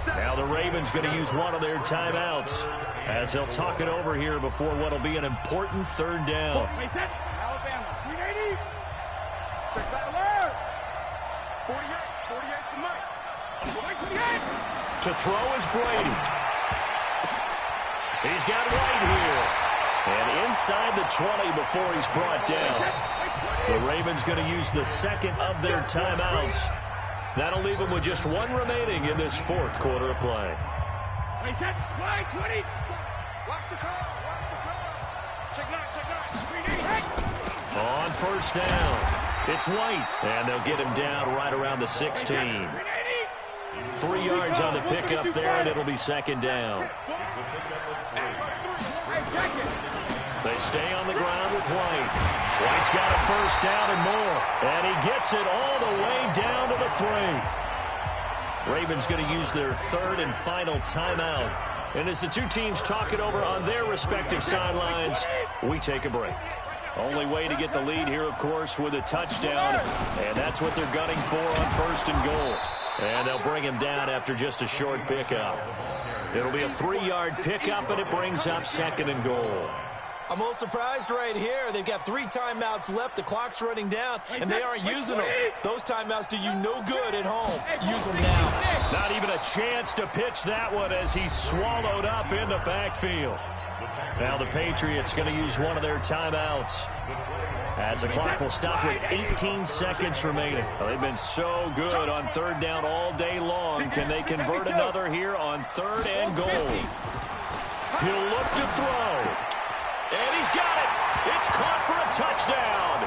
Now the Ravens going to use one of their timeouts as they'll talk it over here before what will be an important 3rd down. Alabama, 380. Check that alert. 48 to Mike. To throw is Brady. He's got White here. And inside the 20 before he's brought down. The Ravens going to use the 2nd of their timeouts. That'll leave them with just 1 remaining in this 4th quarter of play. Watch the call. Check 9. On first down, it's White. And they'll get him down right around the 16. 3 yards on the pickup there, and it'll be 2nd down. They stay on the ground with White. White's got a first down and more. And he gets it all the way down to the 3. Ravens going to use their 3rd and final timeout. And as the two teams talk it over on their respective sidelines, we take a break. Only way to get the lead here, of course, with a touchdown. And that's what they're gunning for on 1st and goal. And they'll bring him down after just a short pickup. It'll be a 3-yard pickup, and it brings up 2nd and goal. I'm a little surprised right here. They've got 3 timeouts left. The clock's running down, and they aren't using them. Those timeouts do you no good at home. Use them now. Not even a chance to pitch that one as he's swallowed up in the backfield. Now the Patriots going to use one of their timeouts as the clock will stop with 18 seconds remaining. Well, they've been so good on 3rd down all day long. Can they convert another here on 3rd and goal? He'll look to throw. And he's got it. It's caught for a touchdown.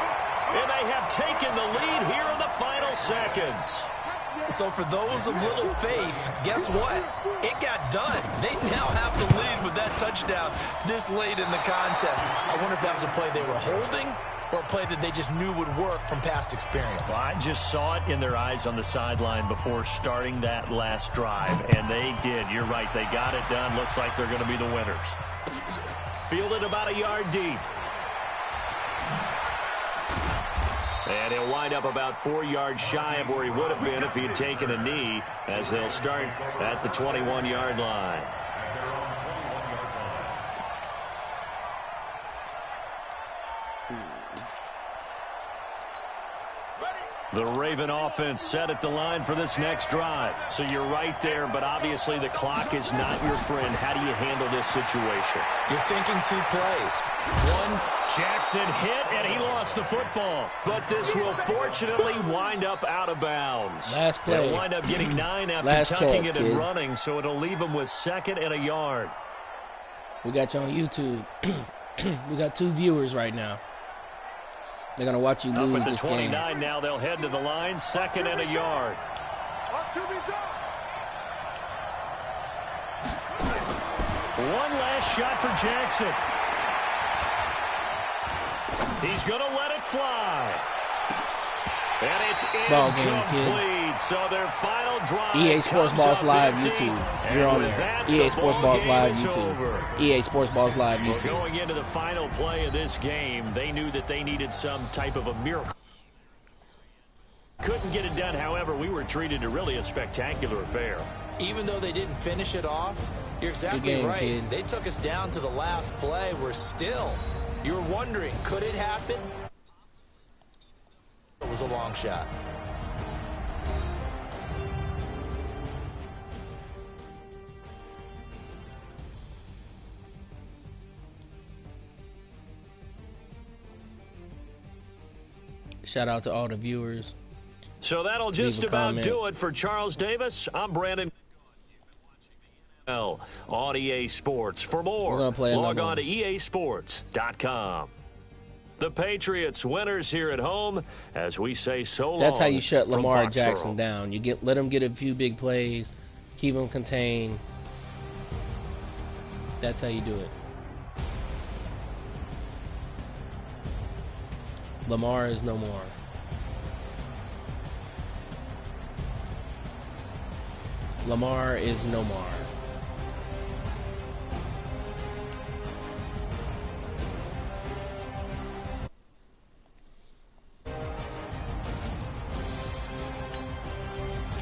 And they have taken the lead here in the final seconds. So for those of little faith, guess what? It got done. They now have the lead with that touchdown this late in the contest. I wonder if that was a play they were holding or a play that they just knew would work from past experience. Well, I just saw it in their eyes on the sideline before starting that last drive, and they did. You're right. They got it done. Looks like they're going to be the winners. Fielded about a yard deep. And he'll wind up about 4 yards shy of where he would have been if he had taken a knee, as they'll start at the 21-yard line. The Raven offense set at the line for this next drive. So you're right there, but obviously the clock is not your friend. How do you handle this situation? You're thinking 2 plays. One, Jackson hit, and he lost the football. But this will fortunately wind up out of bounds. Last play. They'll wind up getting 9 after Last tucking chance, it and kid. running, so it'll leave them with 2nd and a yard. We got you on YouTube. We got 2 viewers right now. They're going to watch you Up lose at the this 29 game. now, they'll head to the line, 2nd and a yard. One last shot for Jackson. He's going to let it fly. And it's Ball game, incomplete. So their final drive EA Sports comes Balls up Live empty. YouTube. And You're on with there. that, EA the Sports ball Balls game Live is YouTube. over. EA Sports Balls Live Well, YouTube. going into the final play of this game, they knew that they needed some type of a miracle. Couldn't get it done, however, we were treated to really a spectacular affair. even though they didn't finish it off, you're exactly right. Kid. They took us down to the last play. We're still, you're wondering, could it happen? It was a long shot. Shout out to all the viewers. So that'll just about do it for Charles Davis. I'm Brandon on EA Sports. For more, log on to easports.com. The Patriots winners here at home, as we say so long. That's how you shut Lamar Jackson down. You let him get a few big plays, keep him contained. That's how you do it. Lamar is no more. Lamar is no more.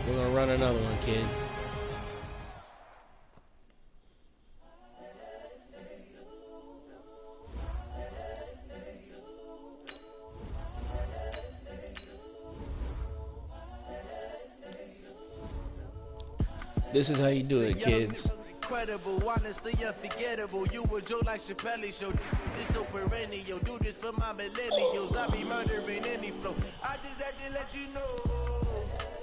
We're gonna run another one, kids. This is how you do it, kids. Incredible, honestly unforgettable. You were Joe like Chappelle show. This so perennial. Do this for my millennials. I be murdering any flow. I just had to let you know.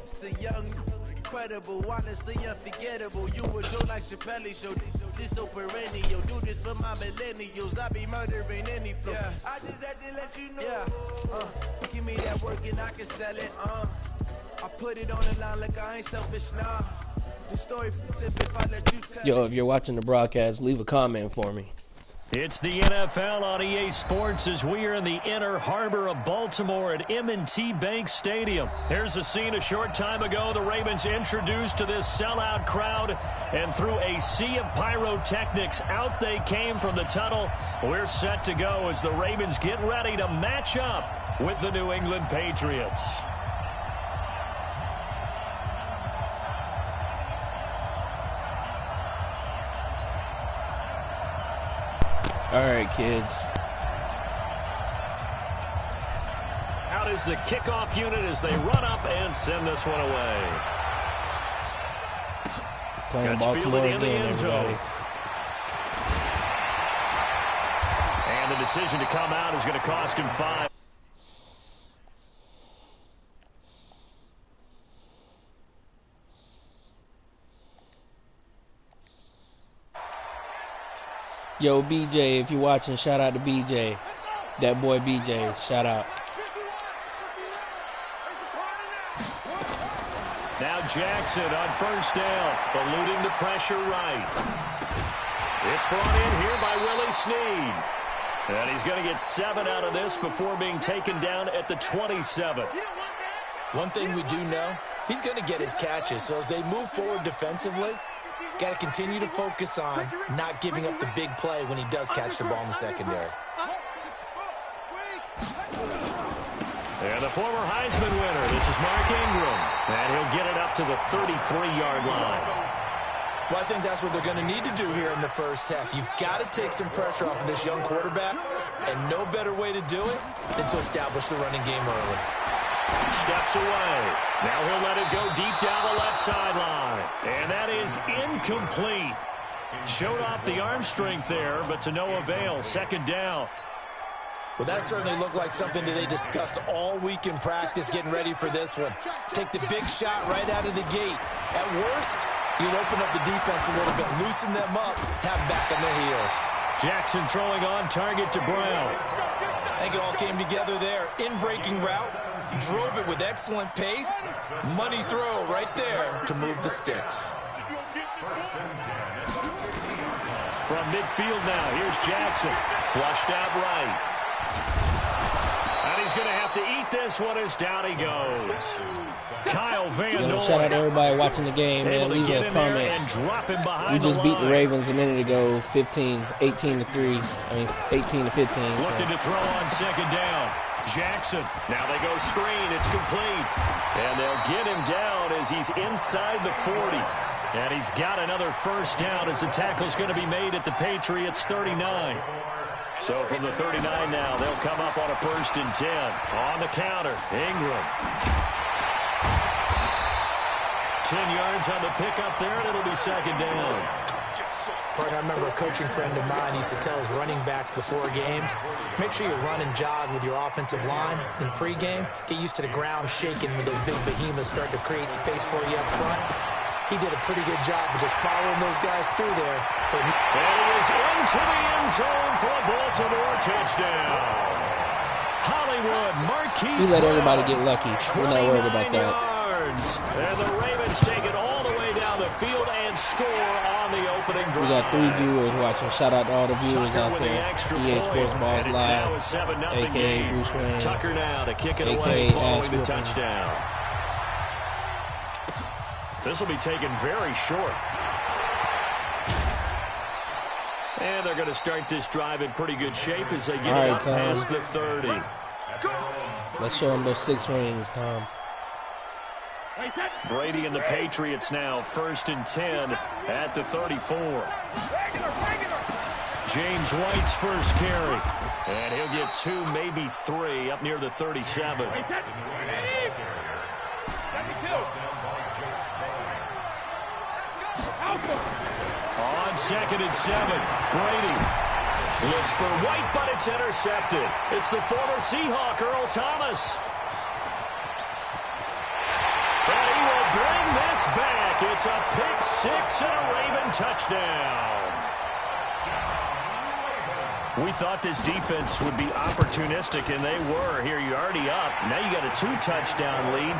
It's the young, incredible, honestly unforgettable. You were Joe like Chappelle show. This so perennial. Do this for my millennials. I be murdering any flow. Yeah. I just had to let you know. Yeah. Give me that work and I can sell it. I put it on the line like I ain't selfish now. Yo, if you're watching the broadcast, leave a comment for me. It's the NFL on EA Sports as we are in the inner harbor of Baltimore at M&T Bank Stadium. Here's a scene a short time ago. The Ravens introduced to this sellout crowd, and through a sea of pyrotechnics, out they came from the tunnel. We're set to go as the Ravens get ready to match up with the New England Patriots. All right, kids. Out is the kickoff unit as they run up and send this one away. Playing Baltimore again, everybody. And the decision to come out is going to cost him 5. Yo, BJ, if you're watching, shout out to BJ. That boy BJ, shout out. Now Jackson on first down, eluding the pressure right. It's brought in here by Willie Snead. And he's going to get 7 out of this before being taken down at the 27. One thing we do know, he's going to get his catches. So as they move forward defensively, got to continue to focus on not giving up the big play when he does catch the ball in the secondary. And the former Heisman winner, this is Mark Ingram. And he'll get it up to the 33-yard line. Well, I think that's what they're going to need to do here in the first half. You've got to take some pressure off of this young quarterback, and no better way to do it than to establish the running game early. Steps away. Now he'll let it go deep down the left sideline. And that is incomplete. Showed off the arm strength there, but to no avail. Second down. Well, that certainly looked like something that they discussed all week in practice getting ready for this one. Take the big shot right out of the gate. At worst, you'll open up the defense a little bit, loosen them up, have back on their heels. Jackson throwing on target to Brown. I think it all came together there. In-breaking route, drove it with excellent pace. Money throw right there to move the sticks. From midfield now, here's Jackson. Flushed out right. And he's going to have to eat this one as down he goes. Kyle Van Noy. Shout out to everybody watching the game, man. Leave a comment. And drop him behind we just beat the Ravens a minute ago, 18 to 15. Looking to throw on second down. Jackson. Now they go screen. It's complete. And they'll get him down as he's inside the 40. And he's got another first down as the tackle's going to be made at the Patriots 39. So from the 39 now, they'll come up on a 1st and 10. On the counter, Ingram. 10 yards on the pickup there, and it'll be second down. partner. I remember a coaching friend of mine used to tell his running backs before games, make sure you run and jog with your offensive line in pregame. Get used to the ground shaking when those big behemoths start to create space for you up front. He did a pretty good job of just following those guys through there. And he is into the end zone for a Baltimore touchdown. Hollywood, Marquise. We let everybody get lucky. We're not worried about that. Yards. And the Ravens take it all the way down the field and score on the opening drive. We got 3 viewers watching. Shout out to all the viewers out there. EA Sports Balls Live, a.k.a. Bruce Wayne. Tucker now to kick it away following the touchdown. This will be taken very short. And they're going to start this drive in pretty good shape as they get it up past the 30. Let's show them those 6 rings, Tom. Brady and the Patriots now 1st and 10 at the 34. James White's first carry. And he'll get 2, maybe 3 up near the 37. On 2nd and 7, Brady looks for White, but it's intercepted. It's the former Seahawk, Earl Thomas. And he will bring this back. It's a pick 6 and a Raven touchdown. We thought this defense would be opportunistic, and they were. Here, you're already up. Now you got a 2-touchdown lead.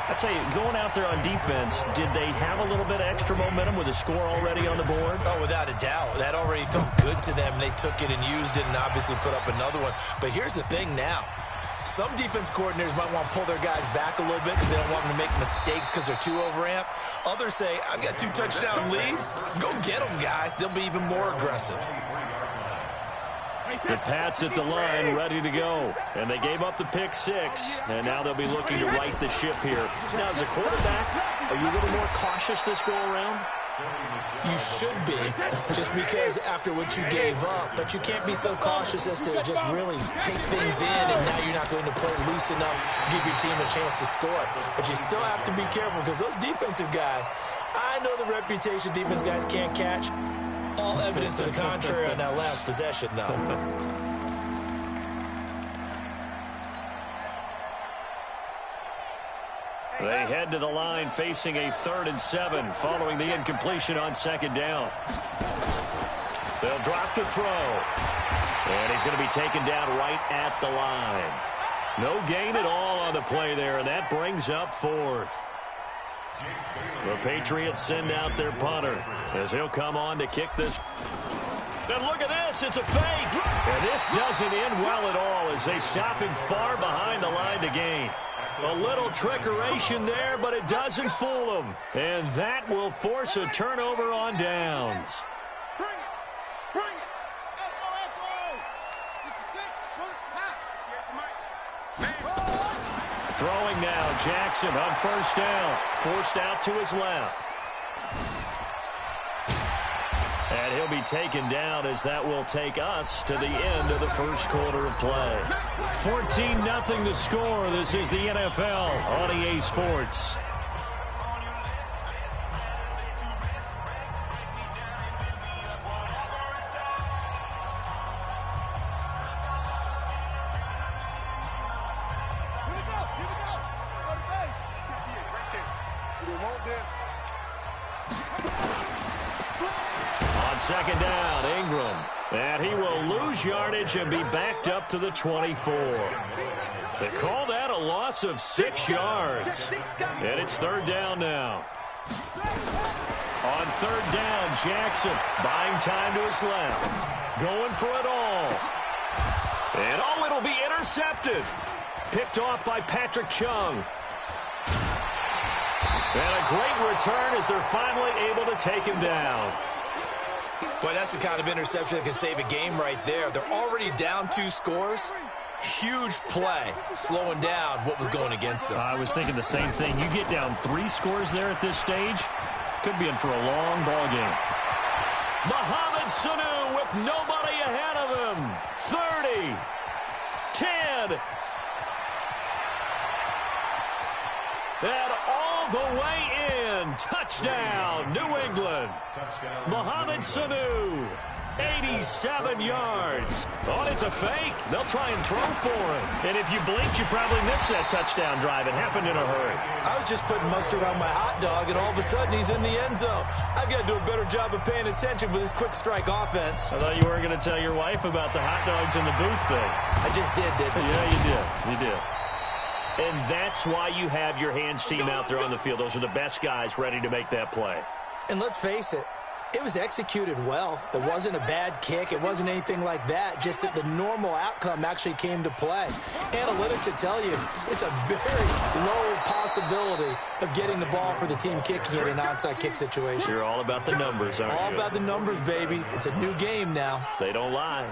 I tell you, going out there on defense, did they have a little bit of extra momentum with a score already on the board? Oh, without a doubt. That already felt good to them. They took it and used it and obviously put up another one. But here's the thing now. Some defense coordinators might want to pull their guys back a little bit because they don't want them to make mistakes because they're too overamped. Others say, I've got 2-touchdown lead. Go get them, guys. They'll be even more aggressive. The Pats at the line, ready to go. And they gave up the pick 6, and now they'll be looking to right the ship here. Now, as a quarterback, are you a little more cautious this go-around? You should be, just because after what you gave up. But you can't be so cautious as to just really take things in, and now you're not going to play loose enough to give your team a chance to score. But you still have to be careful because those defensive guys, I know the reputation defense guys can't catch. All evidence to the contrary on that last possession, though. They head to the line facing a 3rd and 7 following the incompletion on 2nd down. They'll drop the throw. And he's going to be taken down right at the line. No gain at all on the play there, and that brings up 4th. The Patriots send out their punter as he'll come on to kick this. And look at this, it's a fake. And this doesn't end well at all as they stop him far behind the line to gain. A little trickeration there, but it doesn't fool him. And that will force a turnover on downs. Throwing now, Jackson on 1st down. Forced out to his left. And he'll be taken down as that will take us to the end of the 1st quarter of play. 14-0 the score. This is the NFL on EA Sports. On 2nd down, Ingram. And he will lose yardage and be backed up to the 24. They call that a loss of 6 yards. And it's 3rd down now. On 3rd down, Jackson buying time to his left. Going for it all. And oh, it'll be intercepted. Picked off by Patrick Chung. And a great return as they're finally able to take him down. Boy, that's the kind of interception that can save a game right there. They're already down 2 scores. Huge play, slowing down what was going against them. I was thinking the same thing. You get down 3 scores there at this stage, could be in for a long ball game. Mohamed Sanu with nobody ahead of him. 30, 10. And all the way in. Touchdown. Touchdown, New England. Mohamed Sanu, 87 yards. Oh, it's a fake. They'll try and throw for him. And if you blinked, you probably missed that touchdown drive. It happened in a hurry. I was just putting mustard on my hot dog, and all of a sudden he's in the end zone. I've got to do a better job of paying attention with this quick strike offense. I thought you weren't going to tell your wife about the hot dogs in the booth thing. I just did, didn't I? Yeah, you did. You did. And that's why you have your hands team out there on the field. Those are the best guys ready to make that play. And let's face it, it was executed well. It wasn't a bad kick. It wasn't anything like that. Just that the normal outcome actually came to play. Analytics will tell you it's a very low possibility of getting the ball for the team kicking it in an onside kick situation. You're all about the numbers, aren't you? All about the numbers, baby. It's a new game now. They don't lie.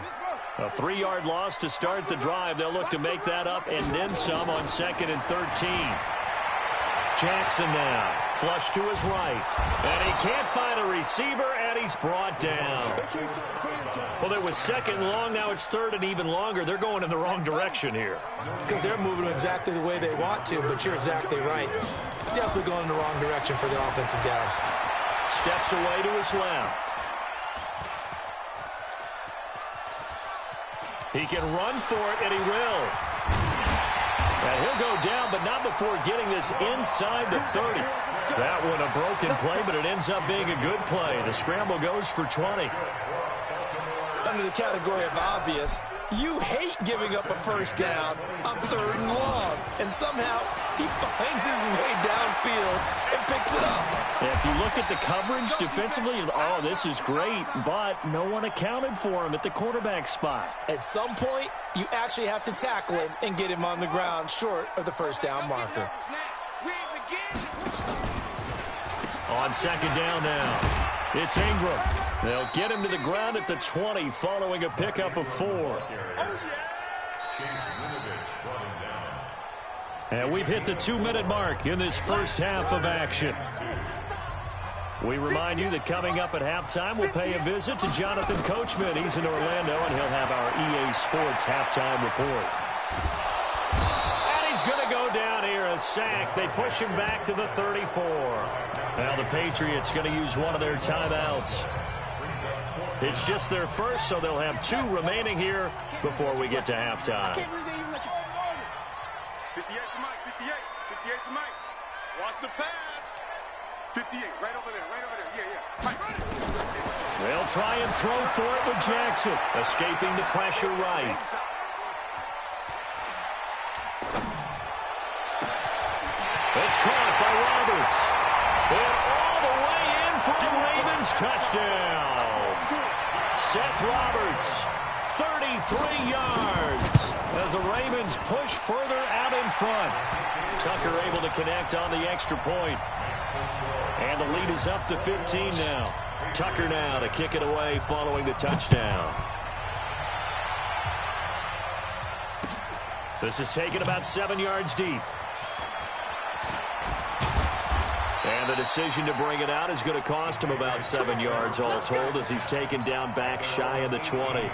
A 3-yard loss to start the drive. They'll look to make that up and then some on 2nd and 13. Jackson now, flush to his right. And he can't find a receiver, and he's brought down. Well, it was 2nd long, now it's 3rd and even longer. They're going in the wrong direction here. Because they're moving exactly the way they want to, but you're exactly right. Definitely going in the wrong direction for the offensive guys. Steps away to his left. He can run for it, and he will. And he'll go down, but not before getting this inside the 30. That one a broken play, but it ends up being a good play. The scramble goes for 20. Under the category of obvious, you hate giving up a first down on 3rd and long. And somehow he finds his way downfield and picks it up. And if you look at the coverage defensively, oh, this is great, but no one accounted for him at the quarterback spot. At some point, you actually have to tackle him and get him on the ground short of the first down marker. On 2nd down now, it's Ingram. They'll get him to the ground at the 20 following a pickup of 4. And we've hit the 2-minute mark in this first half of action. We remind you that coming up at halftime, we'll pay a visit to Jonathan Coachman. He's in Orlando, and he'll have our EA Sports halftime report. And he's going to go down here, a sack. They push him back to the 34. Now the Patriots going to use one of their timeouts. It's just their first, so they'll have 2 remaining here before we get to halftime. 58 for Mike, 58 for Mike. Watch the pass. 58, right over there, yeah. Mike. They'll try and throw for it with Jackson, escaping the pressure right. It's caught by Roberts. And all the way in for a Ravens touchdown. Seth Roberts, 33 yards. As the Ravens push further out in front. Tucker able to connect on the extra point. And the lead is up to 15 now. Tucker now to kick it away following the touchdown. This is taken about 7 yards deep. And the decision to bring it out is going to cost him about 7 yards all told as he's taken down back shy of the 20.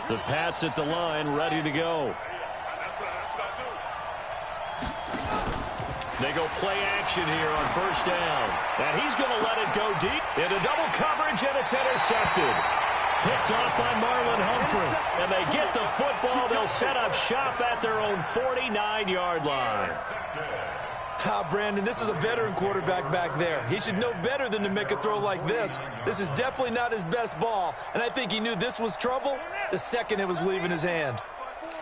The Pats at the line ready to go. They go play action here on first down. And he's going to let it go deep into double coverage, and it's intercepted. Picked off by Marlon Humphrey. And they get the football. They'll set up shop at their own 49-yard line. Brandon, this is a veteran quarterback back there. He should know better than to make a throw like this. This is definitely not his best ball. And I think he knew this was trouble the second it was leaving his hand.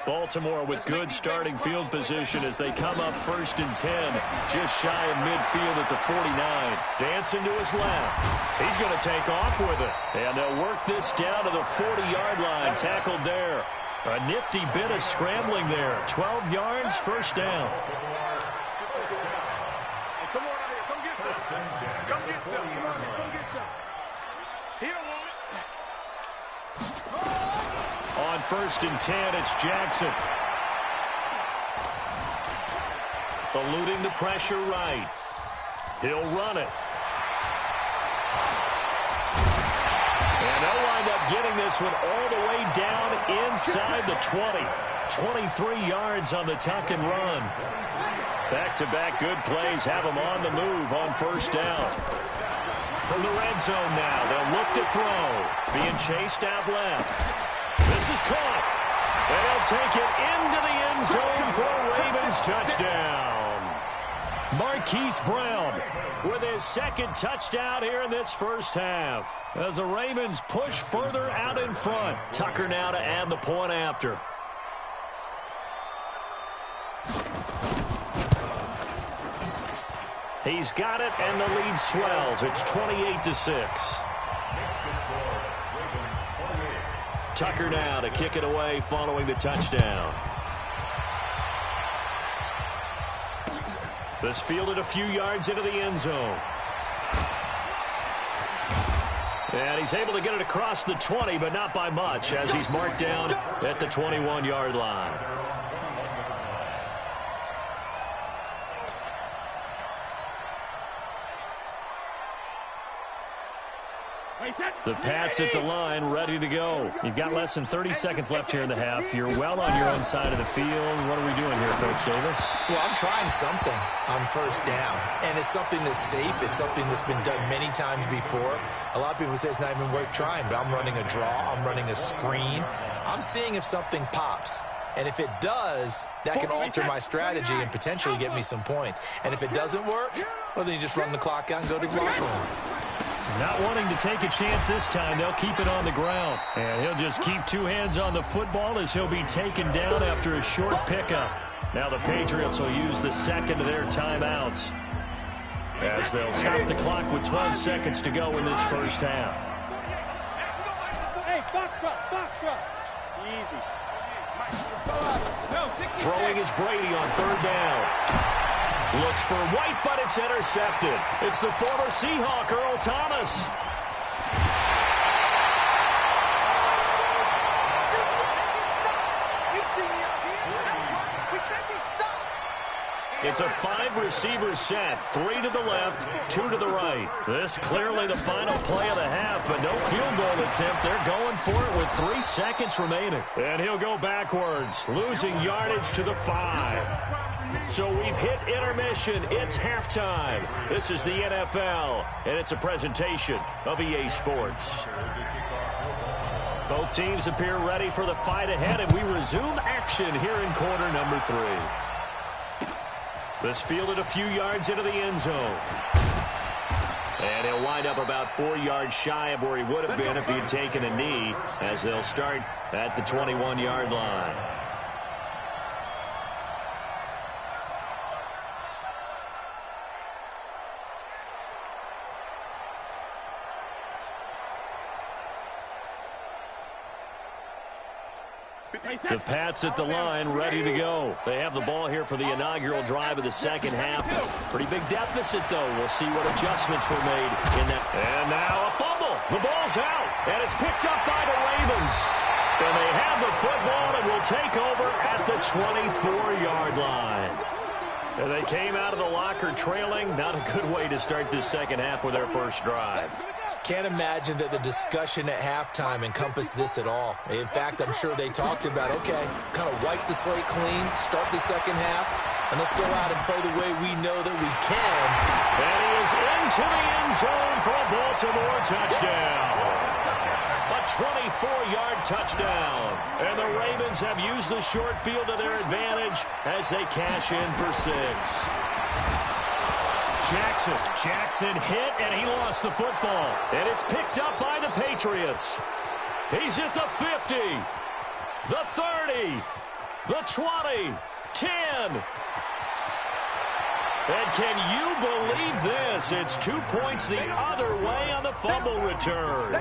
Baltimore with good starting field position as they come up 1st and 10, just shy of midfield at the 49. Dancing to his left. He's going to take off with it. And they'll work this down to the 40-yard line. Tackled there. A nifty bit of scrambling there. 12 yards, first down. Come on out here. Come get some. Come get some. Come on. Come get some. He don't want it. On 1st and 10, it's Jackson. Eluding the pressure right. He'll run it. And they'll wind up getting this one all the way down inside the 20. 23 yards on the tuck and run. Back-to-back good plays have them on the move on first down. From the red zone now, they'll look to throw. Being chased out left. This is caught. And they'll take it into the end zone for a Ravens touchdown. Marquise Brown with his second touchdown here in this first half. As the Ravens push further out in front. Tucker now to add the point after. He's got it, and the lead swells. It's 28-6. Tucker now to kick it away following the touchdown. This fielded a few yards into the end zone. And he's able to get it across the 20, but not by much, as he's marked down at the 21-yard line. The Pats at the line, ready to go. You've got less than 30 seconds left here in the half. You're well on your own side of the field. What are we doing here, Coach Davis? Well, I'm trying something on first down, and it's something that's safe. It's something that's been done many times before. A lot of people say it's not even worth trying, but I'm running a draw. I'm running a screen. I'm seeing if something pops. And if it does, that can alter my strategy and potentially get me some points. And if it doesn't work, well, then you just run the clock out and go to the locker room. Not wanting to take a chance this time, they'll keep it on the ground. And he'll just keep two hands on the football as he'll be taken down after a short pickup. Now the Patriots will use the second of their timeouts, as they'll stop the clock with 12 seconds to go in this first half. Hey, box truck. Easy. Throwing is Brady on third down. Looks for White, but it's intercepted. It's the former Seahawk, Earl Thomas. It's a 5-receiver set. 3 to the left, 2 to the right. This clearly the final play of the half, but no field goal attempt. They're going for it with 3 seconds remaining. And he'll go backwards, losing yardage to the 5. So we've hit intermission. It's halftime. This is the NFL, and it's a presentation of EA Sports. Both teams appear ready for the fight ahead, and we resume action here in quarter number 3. This fielded a few yards into the end zone. And he'll wind up about 4 yards shy of where he would have been if he had taken a knee, as they'll start at the 21-yard line. The Pats at the line, ready to go. They have the ball here for the inaugural drive of the second half. Pretty big deficit, though. We'll see what adjustments were made in that. And now a fumble. The ball's out, and it's picked up by the Ravens. And they have the football and will take over at the 24-yard line. And they came out of the locker trailing. Not a good way to start this second half with their first drive. Can't imagine that the discussion at halftime encompassed this at all. In fact, I'm sure they talked about, okay, kind of wipe the slate clean, start the second half, and let's go out and play the way we know that we can. And he is into the end zone for a Baltimore touchdown. A 24-yard touchdown. And the Ravens have used the short field to their advantage as they cash in for 6. Jackson hit, and he lost the football. And it's picked up by the Patriots. He's at the 50, the 30, the 20, 10. And can you believe this? It's 2 points the other way on the fumble return.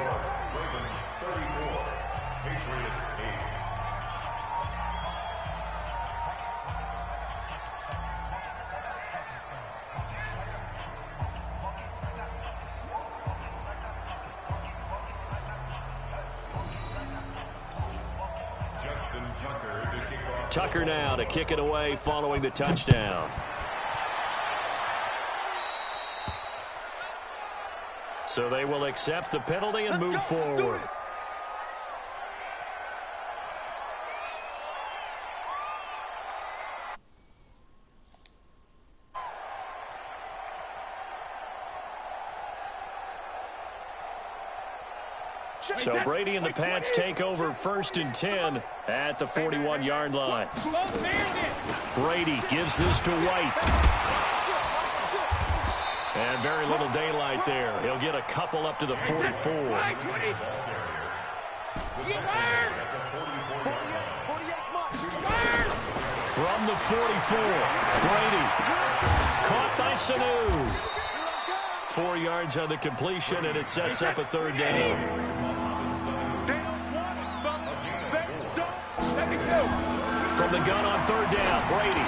Tucker now to kick it away following the touchdown. So they will accept the penalty and move forward. So Brady and the Pats take over 1st and 10 at the 41-yard line. Brady gives this to White. And very little daylight there. He'll get a couple up to the 44. From the 44, Brady caught by Sanu. 4 yards on the completion, and it sets up a 3rd down. From the gun on 3rd down, Brady.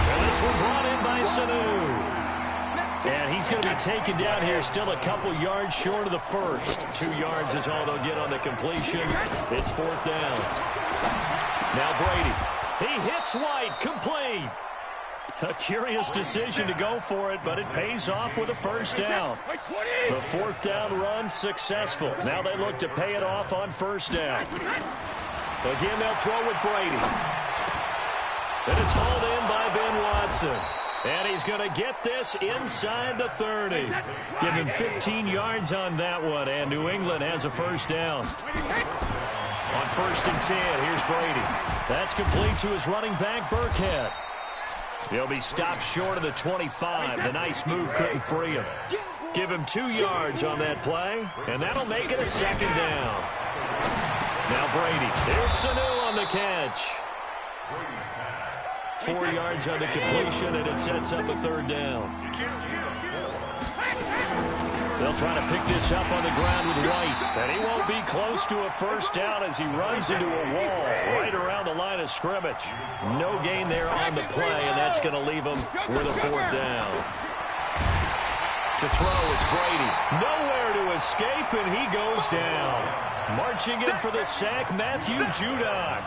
And this one brought in by Sanu. And he's going to be taken down here, still a couple yards short of the first. 2 yards is all they'll get on the completion. It's 4th down. Now Brady. He hits White, complete. A curious decision to go for it, but it pays off with a 1st down. The 4th down run successful. Now they look to pay it off on 1st down. Again, they'll throw with Brady. And it's hauled in by Ben Watson. And he's going to get this inside the 30. Give him 15 yards on that one, and New England has a 1st down. On 1st and 10, here's Brady. That's complete to his running back, Burkhead. He'll be stopped short of the 25. The nice move couldn't free him. Give him 2 yards on that play, and that'll make it a 2nd down. Now Brady. There's Sanu on the catch. 4 yards on the completion, and it sets up a 3rd down. They'll try to pick this up on the ground with White. And he won't be close to a 1st down as he runs into a wall right around the line of scrimmage. No gain there on the play, and that's going to leave him with a 4th down. To throw, it's Brady. Nowhere to escape, and he goes down. Marching in for the sack, Matthew Judon.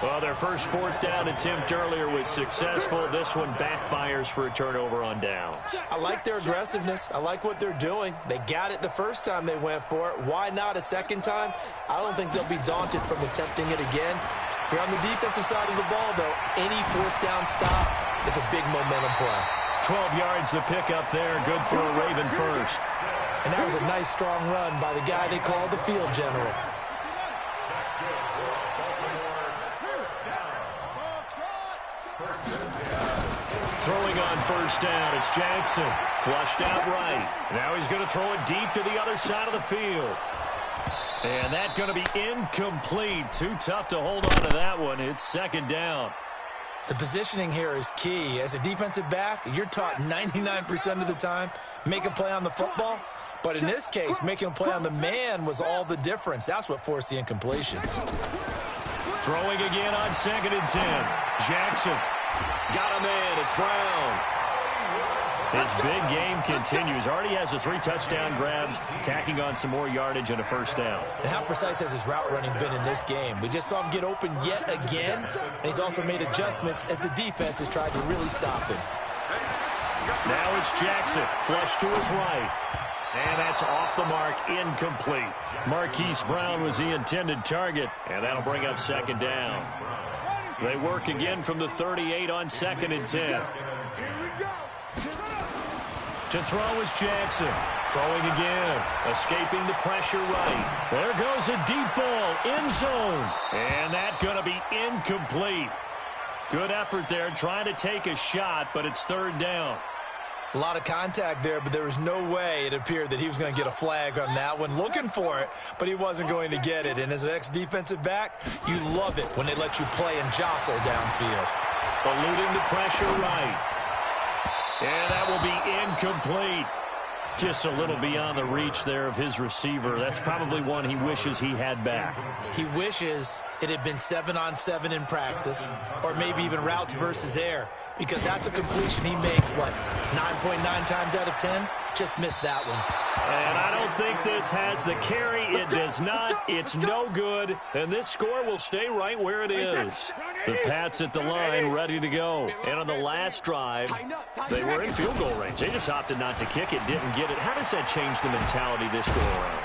Well, their first 4th down attempt earlier was successful. This one backfires for a turnover on downs. I like their aggressiveness. I like what they're doing. They got it the first time they went for it. Why not a 2nd time? I don't think they'll be daunted from attempting it again. If you're on the defensive side of the ball, though, any 4th down stop is a big momentum play. 12 yards to pick up there. Good for a Raven first. And that was a nice, strong run by the guy they call the field general. Throwing on 1st down, it's Jackson. Flushed out right. Now he's going to throw it deep to the other side of the field. And that's going to be incomplete. Too tough to hold on to that one. It's 2nd down. The positioning here is key. As a defensive back, you're taught 99% of the time, make a play on the football. But in this case, making a play on the man was all the difference. That's what forced the incompletion. Throwing again on 2nd and 10. Jackson. Got him in. It's Brown. His big game continues. Already has the 3 touchdown grabs, tacking on some more yardage and a 1st down. And how precise has his route running been in this game? We just saw him get open yet again, and he's also made adjustments as the defense has tried to really stop him. Now it's Jackson. Flush to his right. And that's off the mark, incomplete. Marquise Brown was the intended target, and that'll bring up 2nd down. They work again from the 38 on 2nd and 10. To throw is Jackson. Throwing again. Escaping the pressure right. There goes a deep ball. End zone. And that's going to be incomplete. Good effort there trying to take a shot, but it's 3rd down. A lot of contact there, but there was no way it appeared that he was going to get a flag on that one. Looking for it, but he wasn't going to get it. And as an ex-defensive back, you love it when they let you play and jostle downfield. Eluding the pressure right. And that will be incomplete. Just a little beyond the reach there of his receiver. That's probably one he wishes he had back. He wishes it had been 7-on-7 in practice, or maybe even routes versus air, because that's a completion he makes, what, 9.9 times out of 10? Just missed that one. And I don't think this has the carry. It does not. It's no good. And this score will stay right where it is. The Pats at the line ready to go. And on the last drive, they were in field goal range. They just opted not to kick it, didn't get it. How does that change the mentality this go around?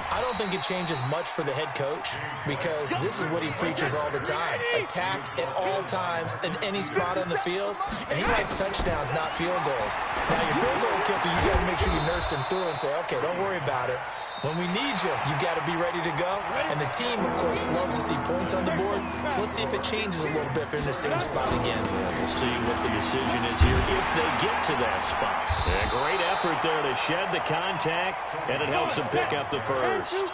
I don't think it changes much for the head coach, because this is what he preaches all the time. Attack at all times in any spot on the field, and he likes touchdowns, not field goals. Now, your field goal kicker, you got to make sure you nurse him through and say, okay, don't worry about it. When we need you, you got to be ready to go. And the team, of course, loves to see points on the board. So let's see if it changes a little bit if they're in the same spot again. We'll see what the decision is here if they get to that spot. A great effort there to shed the contact, and it helps them pick up the first.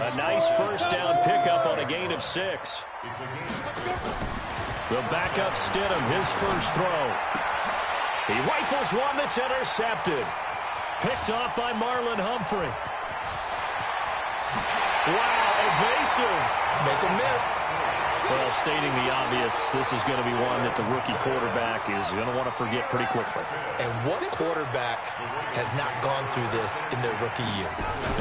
A nice first down pickup on a gain of 6. The backup Stidham, his first throw. He rifles one that's intercepted. Picked off by Marlon Humphrey. Wow, evasive. Make a miss. Well, stating the obvious, this is going to be one that the rookie quarterback is going to want to forget pretty quickly. And what quarterback has not gone through this in their rookie year?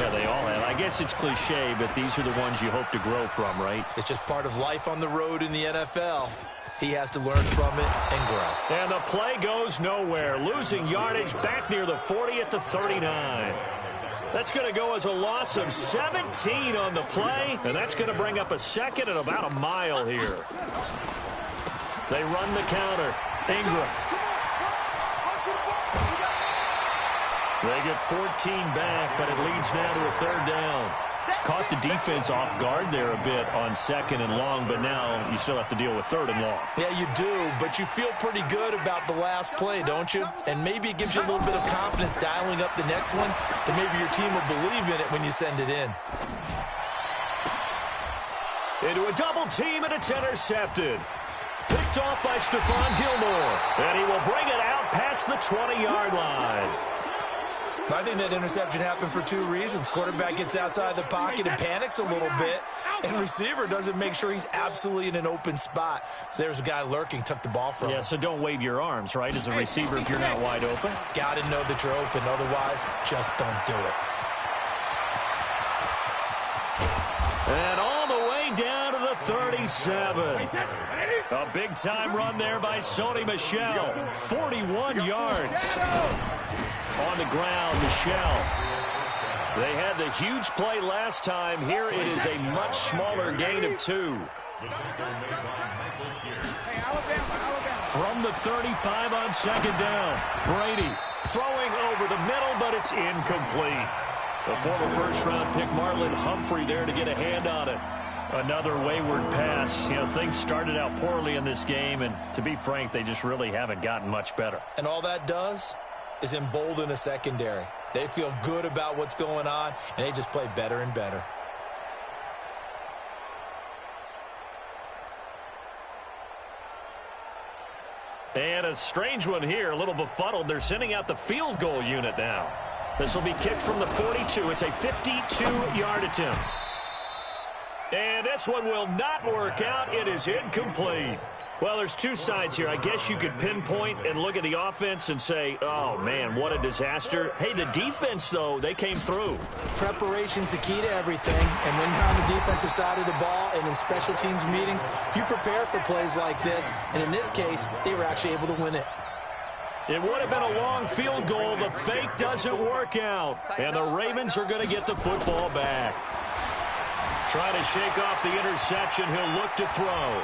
Yeah, they all have. I guess it's cliche, but these are the ones you hope to grow from, right? It's just part of life on the road in the NFL. He has to learn from it and grow. And the play goes nowhere. Losing yardage back near the 40 at the 39. That's going to go as a loss of 17 on the play, and that's going to bring up a second and about a mile here. They run the counter. Ingram. They get 14 back, but it leads now to a third down. Caught the defense off guard there a bit on second and long, but now you still have to deal with third and long. Yeah, you do, but you feel pretty good about the last play, don't you? And maybe it gives you a little bit of confidence dialing up the next one, that maybe your team will believe in it when you send it in. Into a double team, and it's intercepted. Picked off by Stephon Gilmore, and he will bring it out past the 20-yard line. I think that interception happened for 2 reasons. Quarterback gets outside the pocket and panics a little bit, and receiver doesn't make sure he's absolutely in an open spot. So there's a guy lurking, took the ball from him. Yeah, so don't wave your arms, right, as a receiver if you're not wide open. Got to know that you're open. Otherwise, just don't do it. And all the way down to the 37. A big-time run there by Sony Michel. 41 yards. On the ground, Michel. They had the huge play last time. Here it is a much smaller gain of 2. From the 35 on second down. Brady throwing over the middle, but it's incomplete. The former first-round pick Marlon Humphrey there to get a hand on it. Another wayward pass. You know, things started out poorly in this game, and to be frank, they just really haven't gotten much better. And all that does is embolden a secondary. They feel good about what's going on, and they just play better and better. And a strange one here, a little befuddled. They're sending out the field goal unit now. This will be kicked from the 42. It's a 52-yard attempt. And this one will not work out. It is incomplete. Well, there's 2 sides here. I guess you could pinpoint and look at the offense and say, oh, man, what a disaster. Hey, the defense, though, they came through. Preparation's the key to everything. And when you're on the defensive side of the ball and in special teams meetings, you prepare for plays like this. And in this case, they were actually able to win it. It would have been a long field goal. The fake doesn't work out. And the Ravens are going to get the football back. Trying to shake off the interception. He'll look to throw.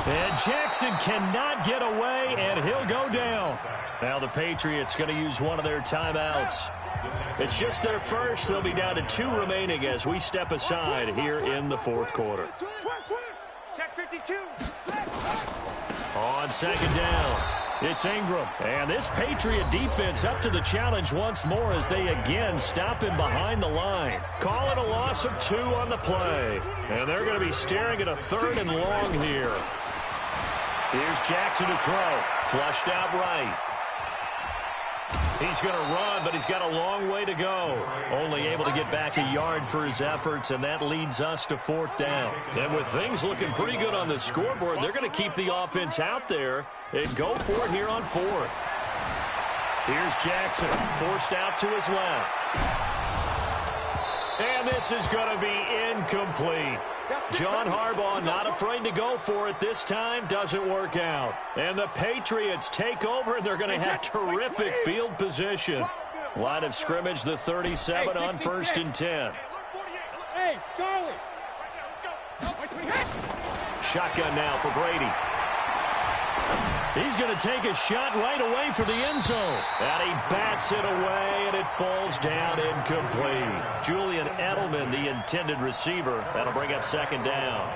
And Jackson cannot get away, and he'll go down. Now the Patriots going to use one of their timeouts. It's just their first. They'll be down to 2 remaining as we step aside here in the 4th quarter. Check 52. On second down, it's Ingram. And this Patriot defense up to the challenge once more as they again stop him behind the line. Call it a loss of 2 on the play. And they're going to be staring at a 3rd and long here. Here's Jackson to throw. Flushed out right. He's going to run, but he's got a long way to go. Only able to get back a yard for his efforts, and that leads us to 4th down. And with things looking pretty good on the scoreboard, they're going to keep the offense out there and go for it here on 4th. Here's Jackson, forced out to his left. And this is going to be incomplete. John Harbaugh not afraid to go for it this time. Doesn't work out. And the Patriots take over, and they're going to have terrific field position. Line of scrimmage, the 37 on 1st and 10. Hey, Charlie. Shotgun now for Brady. He's going to take a shot right away for the end zone. And he bats it away, and it falls down incomplete. Julian Edelman, the intended receiver. That'll bring up second down.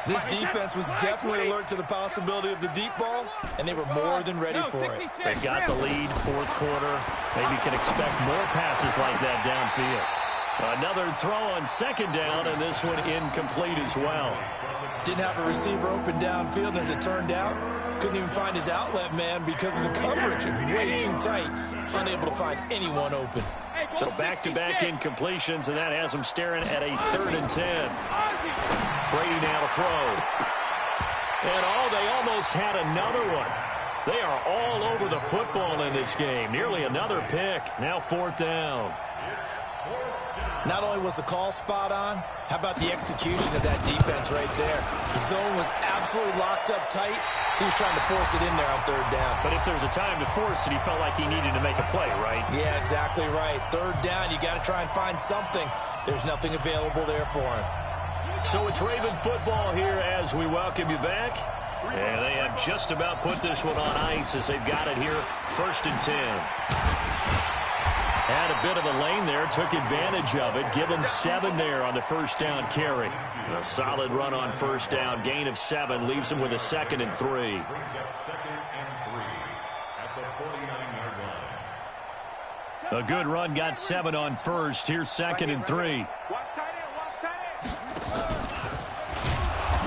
This defense was definitely alert to the possibility of the deep ball, and they were more than ready for it. They've got the lead, fourth quarter. Maybe you can expect more passes like that downfield. Another throw on second down, and this one incomplete as well. Didn't have a receiver open downfield, and as it turned out, couldn't even find his outlet man because of the coverage. It was way too tight, unable to find anyone open. So back-to-back incompletions, and that has them staring at a 3rd and 10. Brady now to throw. And they almost had another one. They are all over the football in this game. Nearly another pick. Now 4th down. Not only was the call spot on, how about the execution of that defense right there? The zone was absolutely locked up tight. He was trying to force it in there on 3rd down. But if there's a time to force it, he felt like he needed to make a play, right? Yeah, exactly right. 3rd down, you got to try and find something. There's nothing available there for him. So it's Raven football here as we welcome you back. And they have just about put this one on ice as they've got it here, 1st and 10. Had a bit of a lane there, took advantage of it. Give him 7 there on the 1st down carry. A solid run on 1st down, gain of 7, leaves him with a 2nd and 3. A good run, got 7 on 1st. Here's 2nd and 3.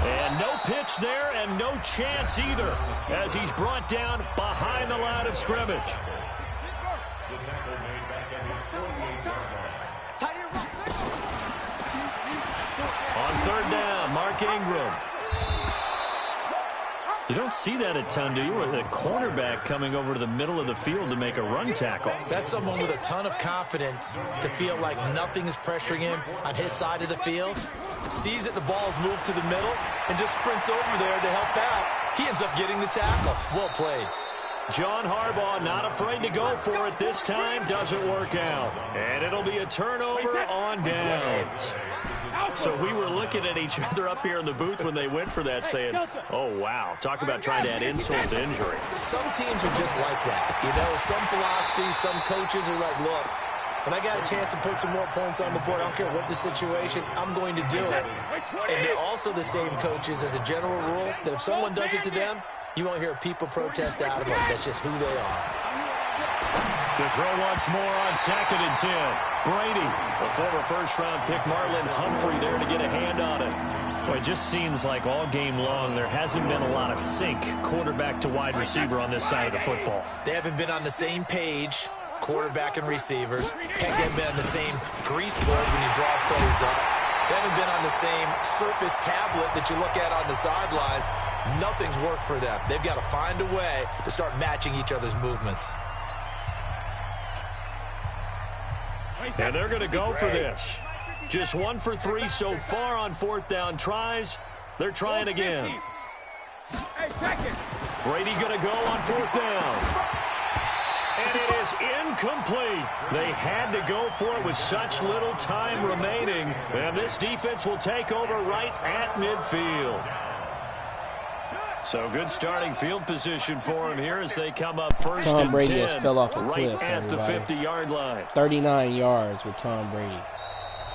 And no pitch there and no chance either as he's brought down behind the line of scrimmage. On 3rd down, Mark Ingram. You don't see that a ton, do you? With a cornerback coming over to the middle of the field to make a run tackle. That's someone with a ton of confidence to feel like nothing is pressuring him on his side of the field. Sees that the ball's moved to the middle and just sprints over there to help out. He ends up getting the tackle. Well played. John Harbaugh not afraid to go for it this time. Doesn't work out. And it'll be a turnover on downs. So we were looking at each other up here in the booth when they went for that saying, oh, wow, talk about trying to add insult to injury. Some teams are just like that. You know, some philosophies, some coaches are like, look, when I got a chance to put some more points on the board, I don't care what the situation, I'm going to do it. And they're also the same coaches as a general rule that if someone does it to them, you won't hear people protest out of them. That's just who they are. To throw once more on 2nd and 10. Brady, the former 1st-round pick, Marlon Humphrey there to get a hand on it. Well, it just seems like all game long there hasn't been a lot of sync quarterback to wide receiver on this side of the football. They haven't been on the same page, quarterback and receivers. Heck, they haven't been on the same grease board when you draw plays up. They haven't been on the same surface tablet that you look at on the sidelines. Nothing's worked for them. They've got to find a way to start matching each other's movements. And they're going to go for this. Just 1 for 3 so far on 4th down tries. They're trying again. Brady going to go on 4th down. And it is incomplete. They had to go for it with such little time remaining. And this defense will take over right at midfield. So good starting field position for him here as they come up 1st Tom and Brady 10, has fell off a cliff, right at the 50-yard line. 39 yards with Tom Brady.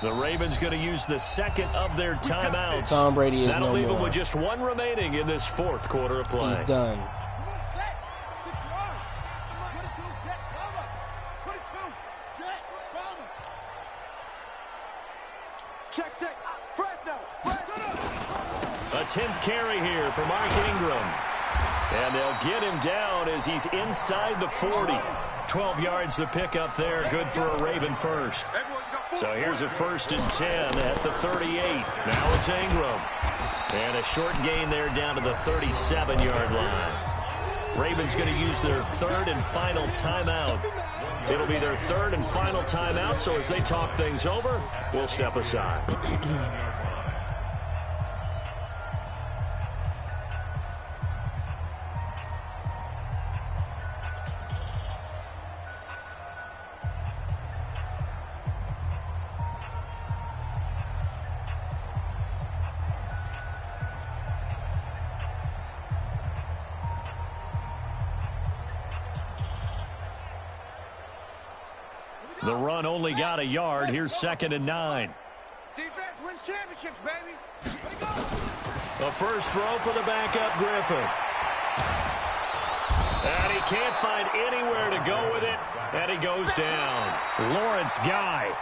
The Ravens going to use the 2nd of their timeouts. Tom Brady is That'll no leave more. them with just 1 remaining in this 4th quarter of play. He's done. A 10th carry here for Mark Ingram. And they'll get him down as he's inside the 40. 12 yards the pickup there. Good for a Raven first. So here's a 1st and 10 at the 38. Now it's Ingram. And a short gain there down to the 37-yard line. Ravens going to use their 3rd and final timeout. It'll be their 3rd and final timeout, so as they talk things over, we'll step aside. The run only got a yard. Here's 2nd and 9. Defense wins championships, baby. The first throw for the backup Griffin. And he can't find anywhere to go with it. And he goes down. Lawrence Guy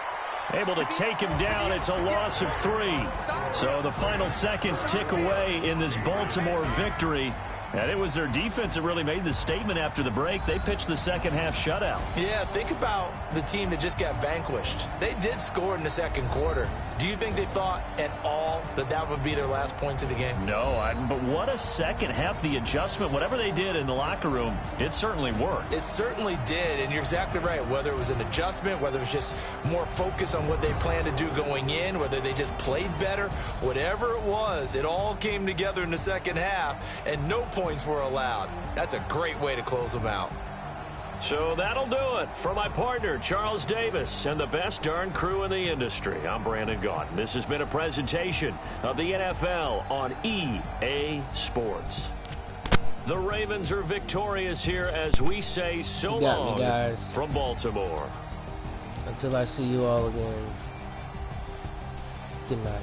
able to take him down. It's a loss of 3. So the final seconds tick away in this Baltimore victory. And it was their defense that really made the statement after the break. They pitched the second-half shutout. Yeah, think about the team that just got vanquished. They did score in the second quarter. Do you think they thought at all that that would be their last points of the game? No, but what a second half. The adjustment, whatever they did in the locker room, it certainly worked. It certainly did, and you're exactly right. Whether it was an adjustment, whether it was just more focus on what they planned to do going in, whether they just played better, whatever it was, it all came together in the second half, and no points were allowed. That's a great way to close them out. So that'll do it. For my partner, Charles Davis, and the best darn crew in the industry, I'm Brandon Gaudin. This has been a presentation of the NFL on EA Sports. The Ravens are victorious here as we say so long guys. From Baltimore. Until I see you all again. Good night.